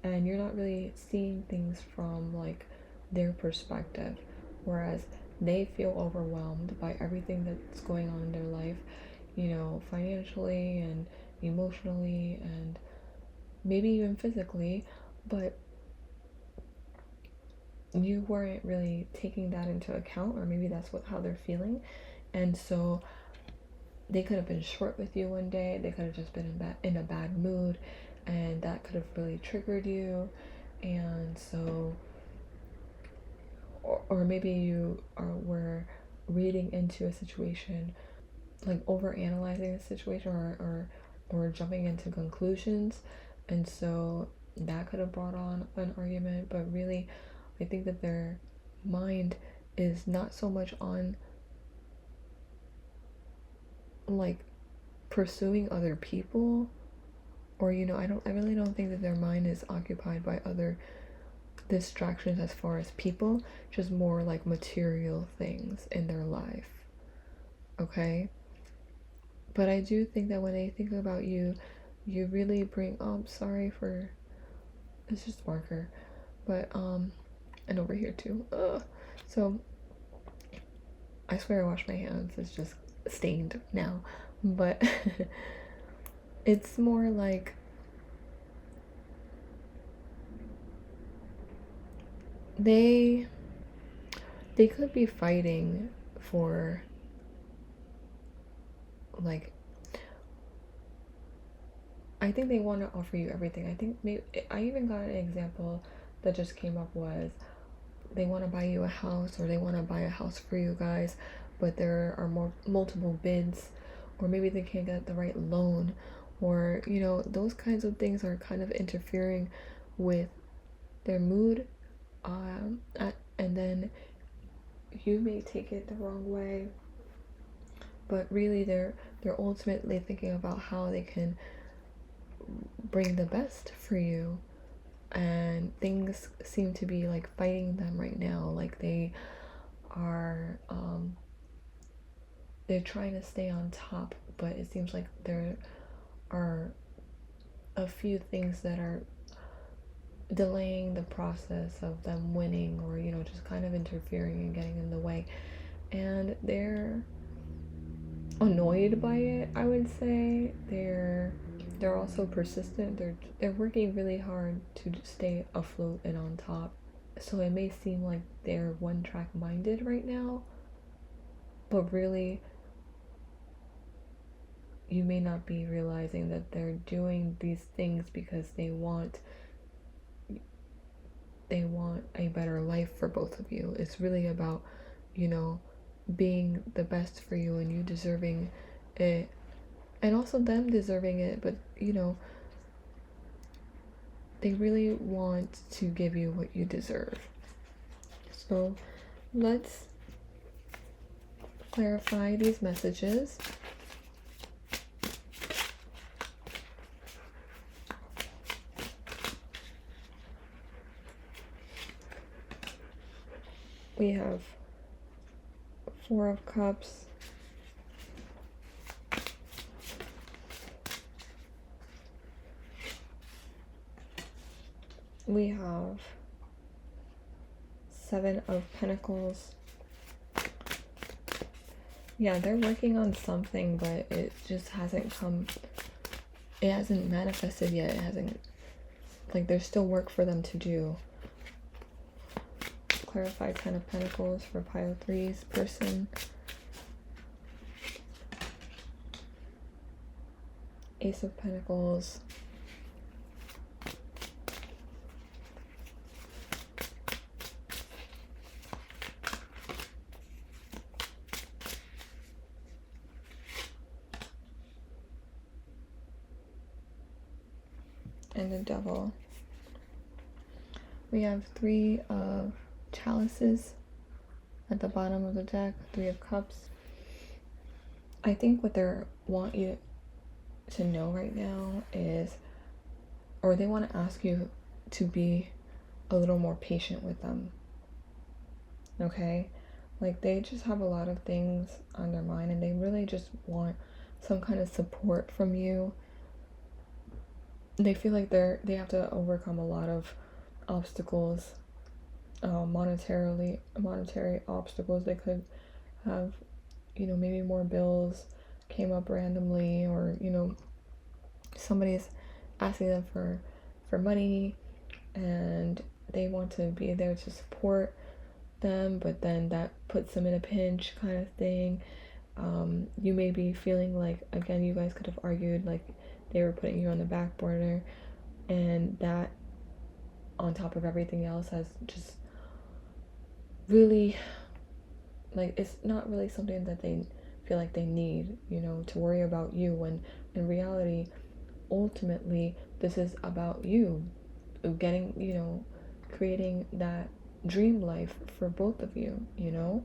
and you're not really seeing things from like their perspective, whereas they feel overwhelmed by everything that's going on in their life, you know, financially and emotionally and maybe even physically, but you weren't really taking that into account, or maybe that's how they're feeling. And so they could have been short with you one day, they could have just been in a bad mood, and that could have really triggered you. And so, or maybe you were reading into a situation, like over analyzing the situation, or jumping into conclusions, and so that could have brought on an argument. But really, I think that their mind is not so much on like pursuing other people, or you know, I really don't think that their mind is occupied by other distractions as far as people, just more like material things in their life. Okay, but I do think that when they think about you, you really bring, oh, I'm sorry for, it's just marker, but and over here too, so I swear I washed my hands, it's just stained now, but it's more like they could be fighting for like, I think they want to offer you everything. I think maybe I even got an example that just came up was they want to buy you a house, or they want to buy a house for you guys, but there are multiple bids, or maybe they can't get the right loan, or you know, those kinds of things are kind of interfering with their mood, and then you may take it the wrong way, but really they're ultimately thinking about how they can bring the best for you, and things seem to be like fighting them right now. Like they are they're trying to stay on top, but it seems like there are a few things that are delaying the process of them winning, or you know, just kind of interfering and getting in the way, and they're annoyed by it. I would say they're also persistent. They're working really hard to stay afloat and on top, so it may seem like they're one track minded right now, but really you may not be realizing that they're doing these things because they want a better life for both of you. It's really about, you know, being the best for you and you deserving it, and also them deserving it, but you know, they really want to give you what you deserve. So let's clarify these messages. We have Four of Cups, we have Seven of Pentacles. Yeah, they're working on something, but it just hasn't manifested yet. It hasn't, like, there's still work for them to do. clarify 10 of Pentacles for pile 3's person. Ace of Pentacles. And the Devil. We have 3 of Chalices at the bottom of the deck, 3 of Cups. I think what they want you to know right now is, or they want to ask you to be a little more patient with them. Okay? Like, they just have a lot of things on their mind, and they really just want some kind of support from you. They feel like they have to overcome a lot of obstacles, monetary obstacles. They could have, you know, maybe more bills came up randomly, or, you know, somebody's asking them for money, and they want to be there to support them, but then that puts them in a pinch kind of thing. You may be feeling like, again, you guys could have argued like they were putting you on the back burner, and that on top of everything else has just really, like, it's not really something that they feel like they need, you know, to worry about you, when in reality, ultimately, this is about you getting, you know, creating that dream life for both of you, you know.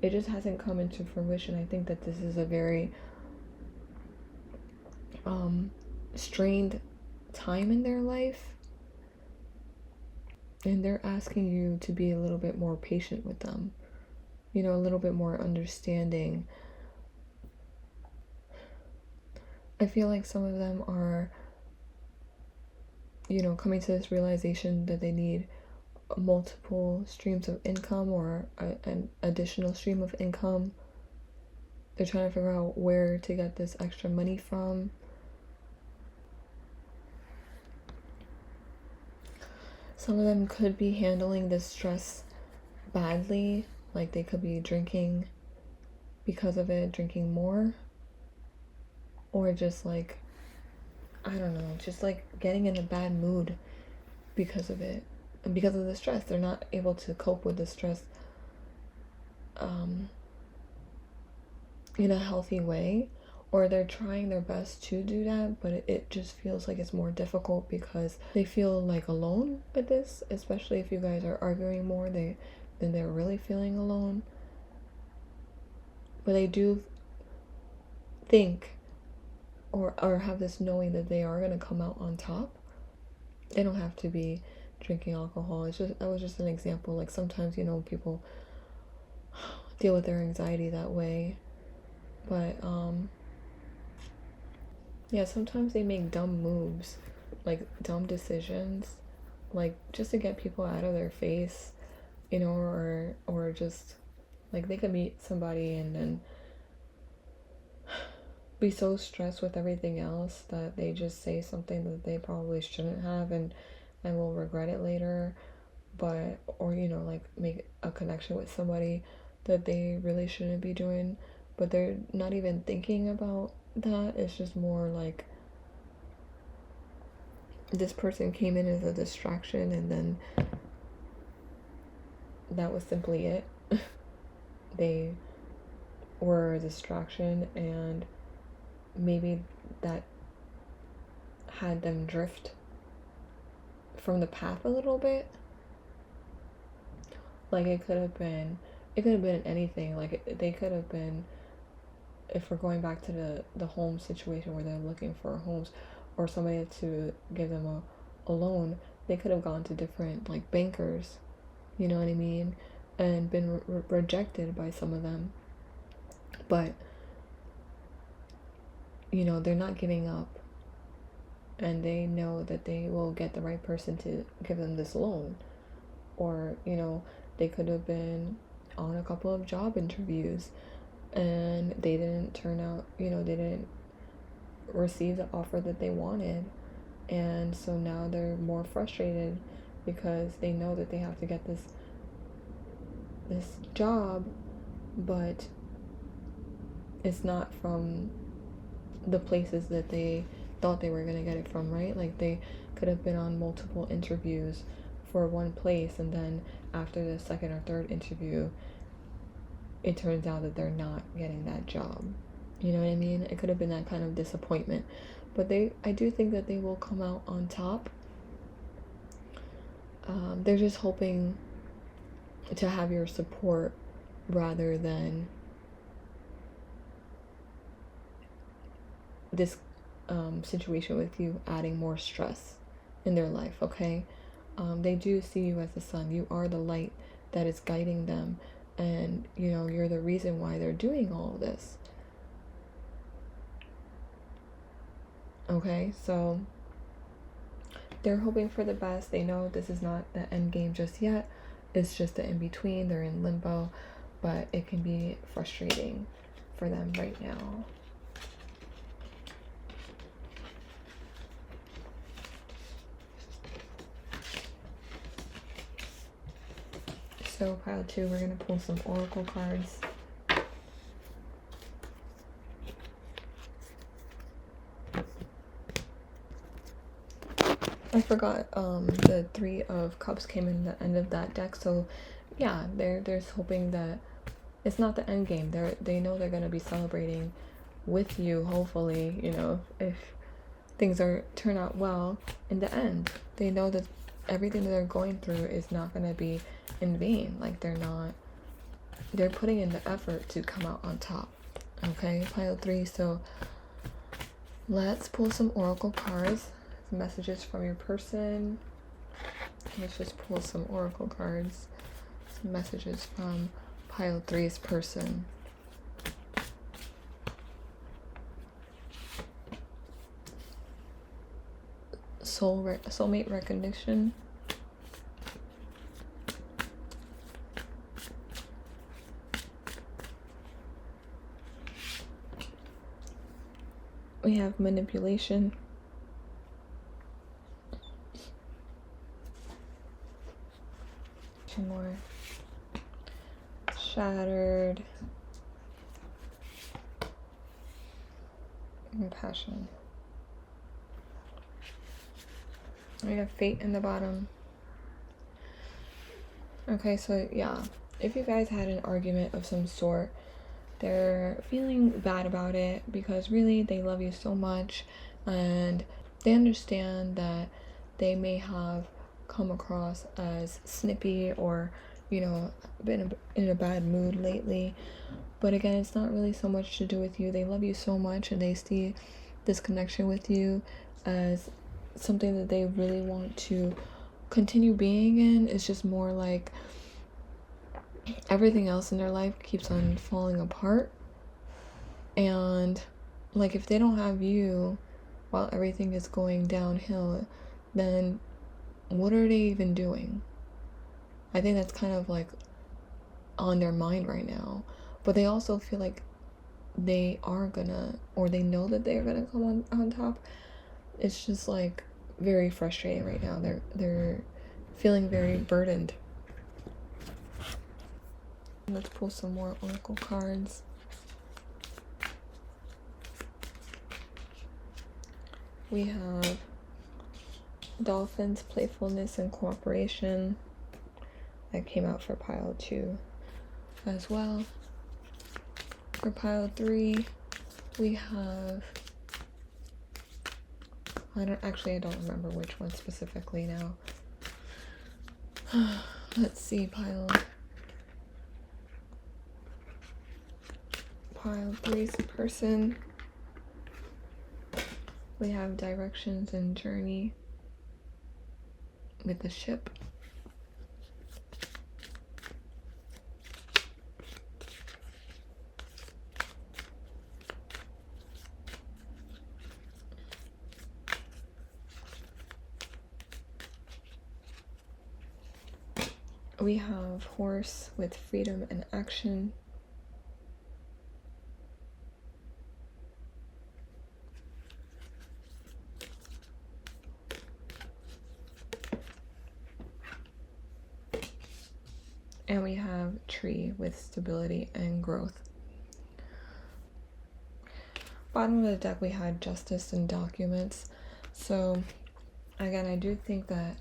It just hasn't come into fruition. I think that this is a very strained time in their life, and they're asking you to be a little bit more patient with them, you know, a little bit more understanding. I feel like some of them are, you know, coming to this realization that they need multiple streams of income, or an additional stream of income. They're trying to figure out where to get this extra money from. Some of them could be handling this stress badly, like they could be drinking because of it, drinking more, or just like, I don't know, just like getting in a bad mood because of it, and because of the stress. They're not able to cope with the stress in a healthy way, or they're trying their best to do that, but it just feels like it's more difficult because they feel like alone with this, especially if you guys are arguing more, then they're really feeling alone. But they do think or have this knowing that they are going to come out on top. They don't have to be drinking alcohol. It's just, that was just an example. Like, sometimes, you know, people deal with their anxiety that way. But yeah, sometimes they make dumb moves, like dumb decisions, like just to get people out of their face, you know, or just like they could meet somebody and then be so stressed with everything else that they just say something that they probably shouldn't have, and will regret it later. But, or, you know, like make a connection with somebody that they really shouldn't be doing, but they're not even thinking about that. It's just more like this person came in as a distraction, and then that was simply it. They were a distraction, and maybe that had them drift from the path a little bit. Like, it could have been anything. Like, they could have been, if we're going back to the home situation where they're looking for homes or somebody to give them a loan, they could have gone to different, like, bankers, you know what I mean, and been rejected by some of them. But, you know, they're not giving up, and they know that they will get the right person to give them this loan. Or, you know, they could have been on a couple of job interviews and they didn't turn out, you know, they didn't receive the offer that they wanted, and so now they're more frustrated because they know that they have to get this this job, but it's not from the places that they thought they were going to get it from, right? Like they could have been on multiple interviews for one place, and then after the second or third interview, it turns out that they're not getting that job. You know what I mean? It could have been that kind of disappointment. But I do think that they will come out on top. They're just hoping to have your support rather than this situation with you adding more stress in their life, okay? They do see you as the sun. You are the light that is guiding them, and you know, you're the reason why they're doing all of this. Okay, so they're hoping for the best. They know this is not the end game just yet. It's just the in-between. They're in limbo, but it can be frustrating for them right now. So pile 2, we're going to pull some oracle cards. I forgot the 3 of Cups came in the end of that deck. So yeah, they're hoping that it's not the end game. They know they're going to be celebrating with you, hopefully, you know, if things turn out well in the end. They know that everything that they're going through is not going to be in vain. Like they're putting in the effort to come out on top. Okay, pile 3. So let's pull some oracle cards, some messages from your person. Let's just pull some oracle cards, some messages from pile 3's person. Soulmate recognition. We have manipulation. Two more. Shattered. And passion. We have fate in the bottom. Okay, so yeah, if you guys had an argument of some sort, they're feeling bad about it because really they love you so much, and they understand that they may have come across as snippy or, you know, been in a bad mood lately. But again, it's not really so much to do with you. They love you so much, and they see this connection with you as something that they really want to continue being in. It's just more like everything else in their life keeps on falling apart, and like if they don't have you while everything is going downhill, then what are they even doing? I think that's kind of like on their mind right now. But they also feel like they are gonna, or they know that they're gonna come on top. It's just like very frustrating right now. They're feeling very burdened. Let's pull some more oracle cards. We have dolphins, playfulness, and cooperation. That came out for pile 2 as well. For pile 3, we have, I don't remember which one specifically now. Let's see, pile 3's person. We have directions and journey with the ship. We have horse with freedom and action. And we have tree with stability and growth. Bottom of the deck, we had justice and documents. So again, I do think that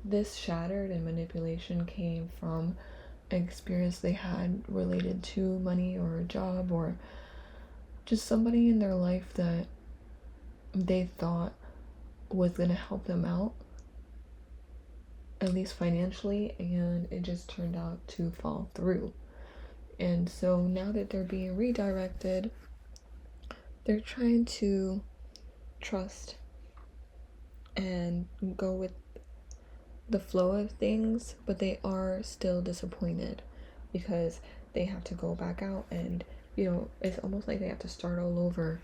this shattered and manipulation came from an experience they had related to money or a job, or just somebody in their life that they thought was going to help them out, at least financially, and it just turned out to fall through. And so now that they're being redirected, they're trying to trust and go with the flow of things, but they are still disappointed because they have to go back out and, you know, it's almost like they have to start all over.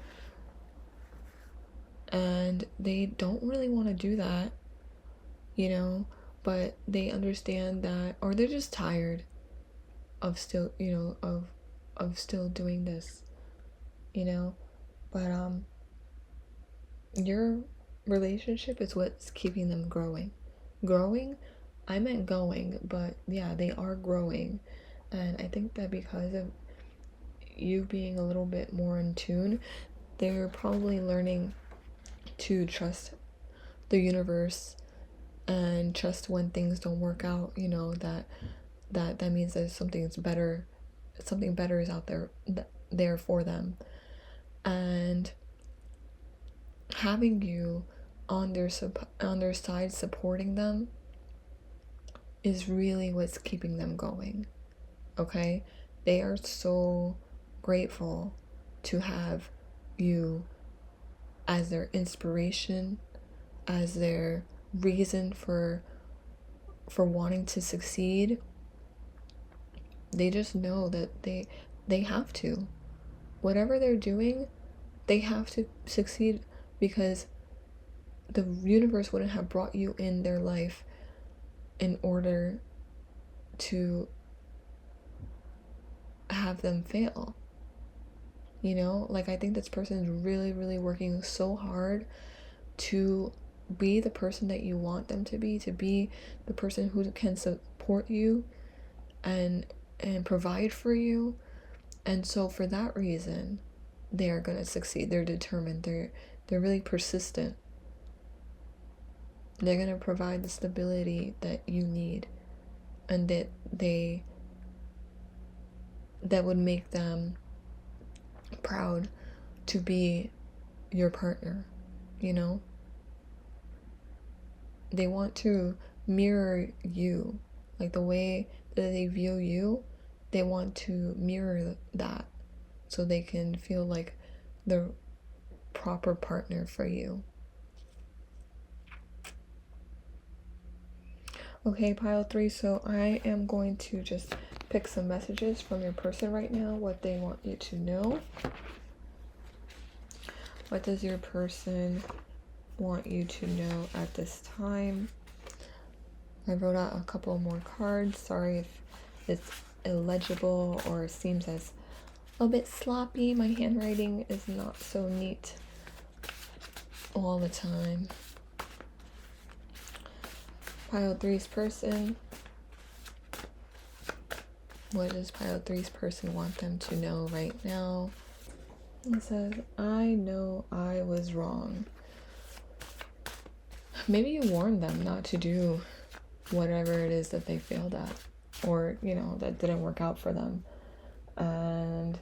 And they don't really want to do that, you know, but they understand that, or they're just tired of still, you know, of still doing this, you know. But your relationship is what's keeping them growing. I meant going, but yeah, they are growing. And I think that because of you being a little bit more in tune, they're probably learning to trust the universe and trust when things don't work out, you know, that means that something better is out there for them. And having you on their side supporting them is really what's keeping them going. Okay? They are so grateful to have you as their inspiration, as their reason for wanting to succeed. They just know that they have to. Whatever they're doing, they have to succeed, because the universe wouldn't have brought you in their life in order to have them fail. You know, like, I think this person is really, really working so hard to be the person that you want them to be the person who can support you and provide for you. And so for that reason, they're going to succeed. They're determined. They're really persistent. They're going to provide the stability that you need, and that would make them proud to be your partner, you know? They want to mirror you, like the way that they view you, they want to mirror that so they can feel like the proper partner for you. Okay, pile 3, so I am going to just pick some messages from your person right now, what they want you to know. What does your person want you to know at this time? I wrote out a couple more cards. Sorry if it's illegible or seems as a little bit sloppy. My handwriting is not so neat all the time. Pile 3's person. What does pile 3's person want them to know right now? It says, I know I was wrong. Maybe you warned them not to do whatever it is that they failed at, or, you know, that didn't work out for them. And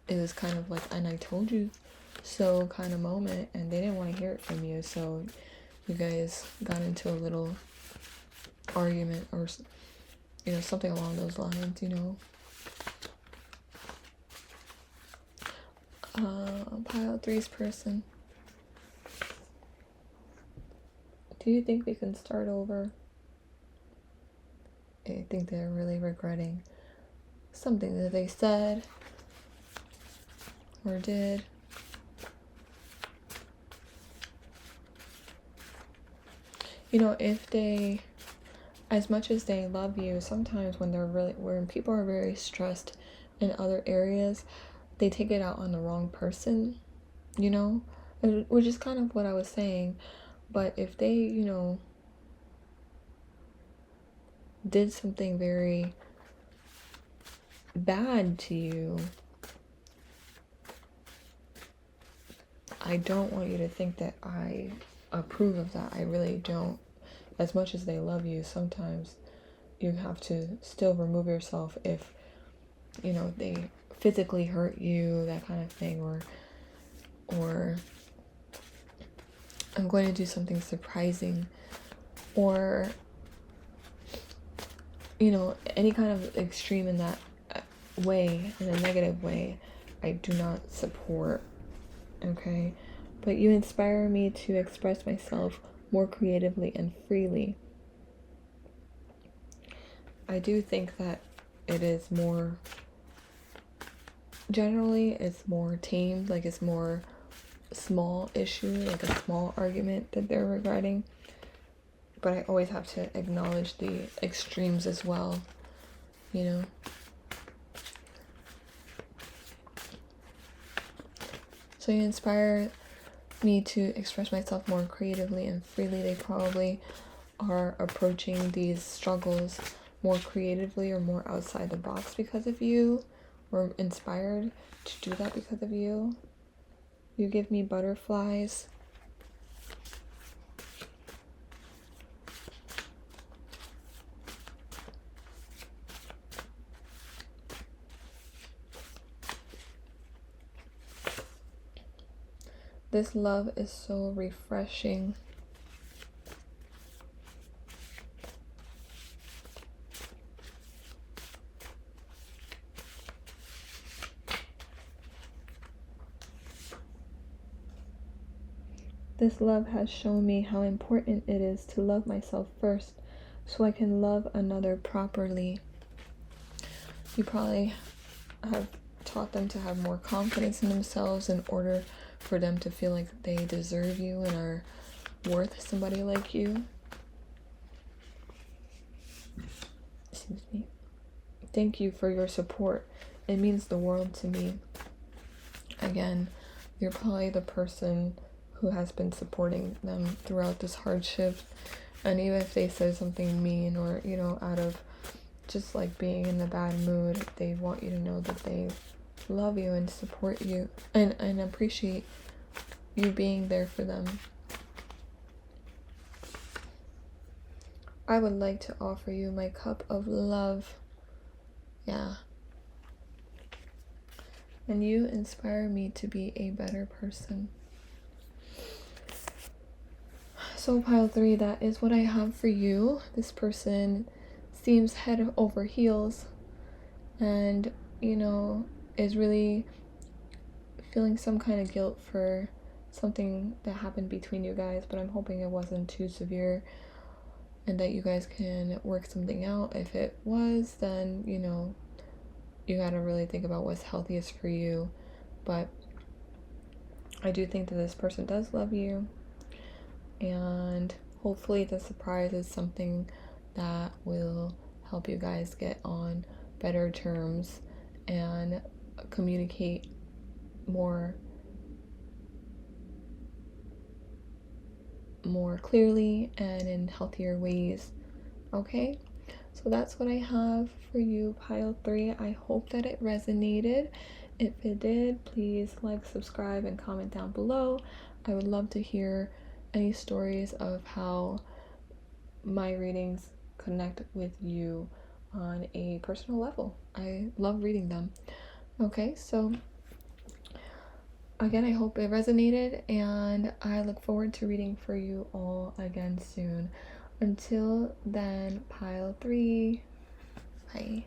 it was kind of like, and I told you so kind of moment, and they didn't want to hear it from you, so you guys got into a little argument, or, you know, something along those lines, you know. Pile 3's person. Do you think we can start over? I think they're really regretting something that they said or did. You know, if they, as much as they love you, sometimes when people are very stressed in other areas, they take it out on the wrong person, you know, which is kind of what I was saying. But if they, you know, did something very bad to you, I don't want you to think that I approve of that. I really don't. As much as they love you, sometimes you have to still remove yourself if, you know, they physically hurt you, that kind of thing, or I'm going to do something surprising, or, you know, any kind of extreme in that way, in a negative way, I do not support, okay? But you inspire me to express myself more creatively and freely. I do think that it is more, generally, it's more tamed, like it's more small issue, like a small argument that they're regarding. But I always have to acknowledge the extremes as well, you know? So you inspire me to express myself more creatively and freely. They probably are approaching these struggles more creatively or more outside the box because of you, or inspired to do that because of you. You give me butterflies. This love is so refreshing. This love has shown me how important it is to love myself first so I can love another properly. You probably have taught them to have more confidence in themselves in order for them to feel like they deserve you and are worth somebody like you. Excuse me. Thank you for your support. It means the world to me. Again, you're probably the person who has been supporting them throughout this hardship. And even if they say something mean or, you know, out of just like being in a bad mood, they want you to know that they love you and support you and appreciate you being there for them. I would like to offer you my cup of love. Yeah. And you inspire me to be a better person. So pile 3, that is what I have for you. This person seems head over heels and, you know, is really feeling some kind of guilt for something that happened between you guys, but I'm hoping it wasn't too severe and that you guys can work something out. If it was, then, you know, you gotta really think about what's healthiest for you. But I do think that this person does love you, and hopefully the surprise is something that will help you guys get on better terms and communicate more clearly and in healthier ways. Okay, so that's what I have for you, pile 3. I hope that it resonated. If it did, please like, subscribe, and comment down below. I would love to hear any stories of how my readings connect with you on a personal level. I love reading them. Okay, so again, I hope it resonated, and I look forward to reading for you all again soon. Until then, pile 3. Bye.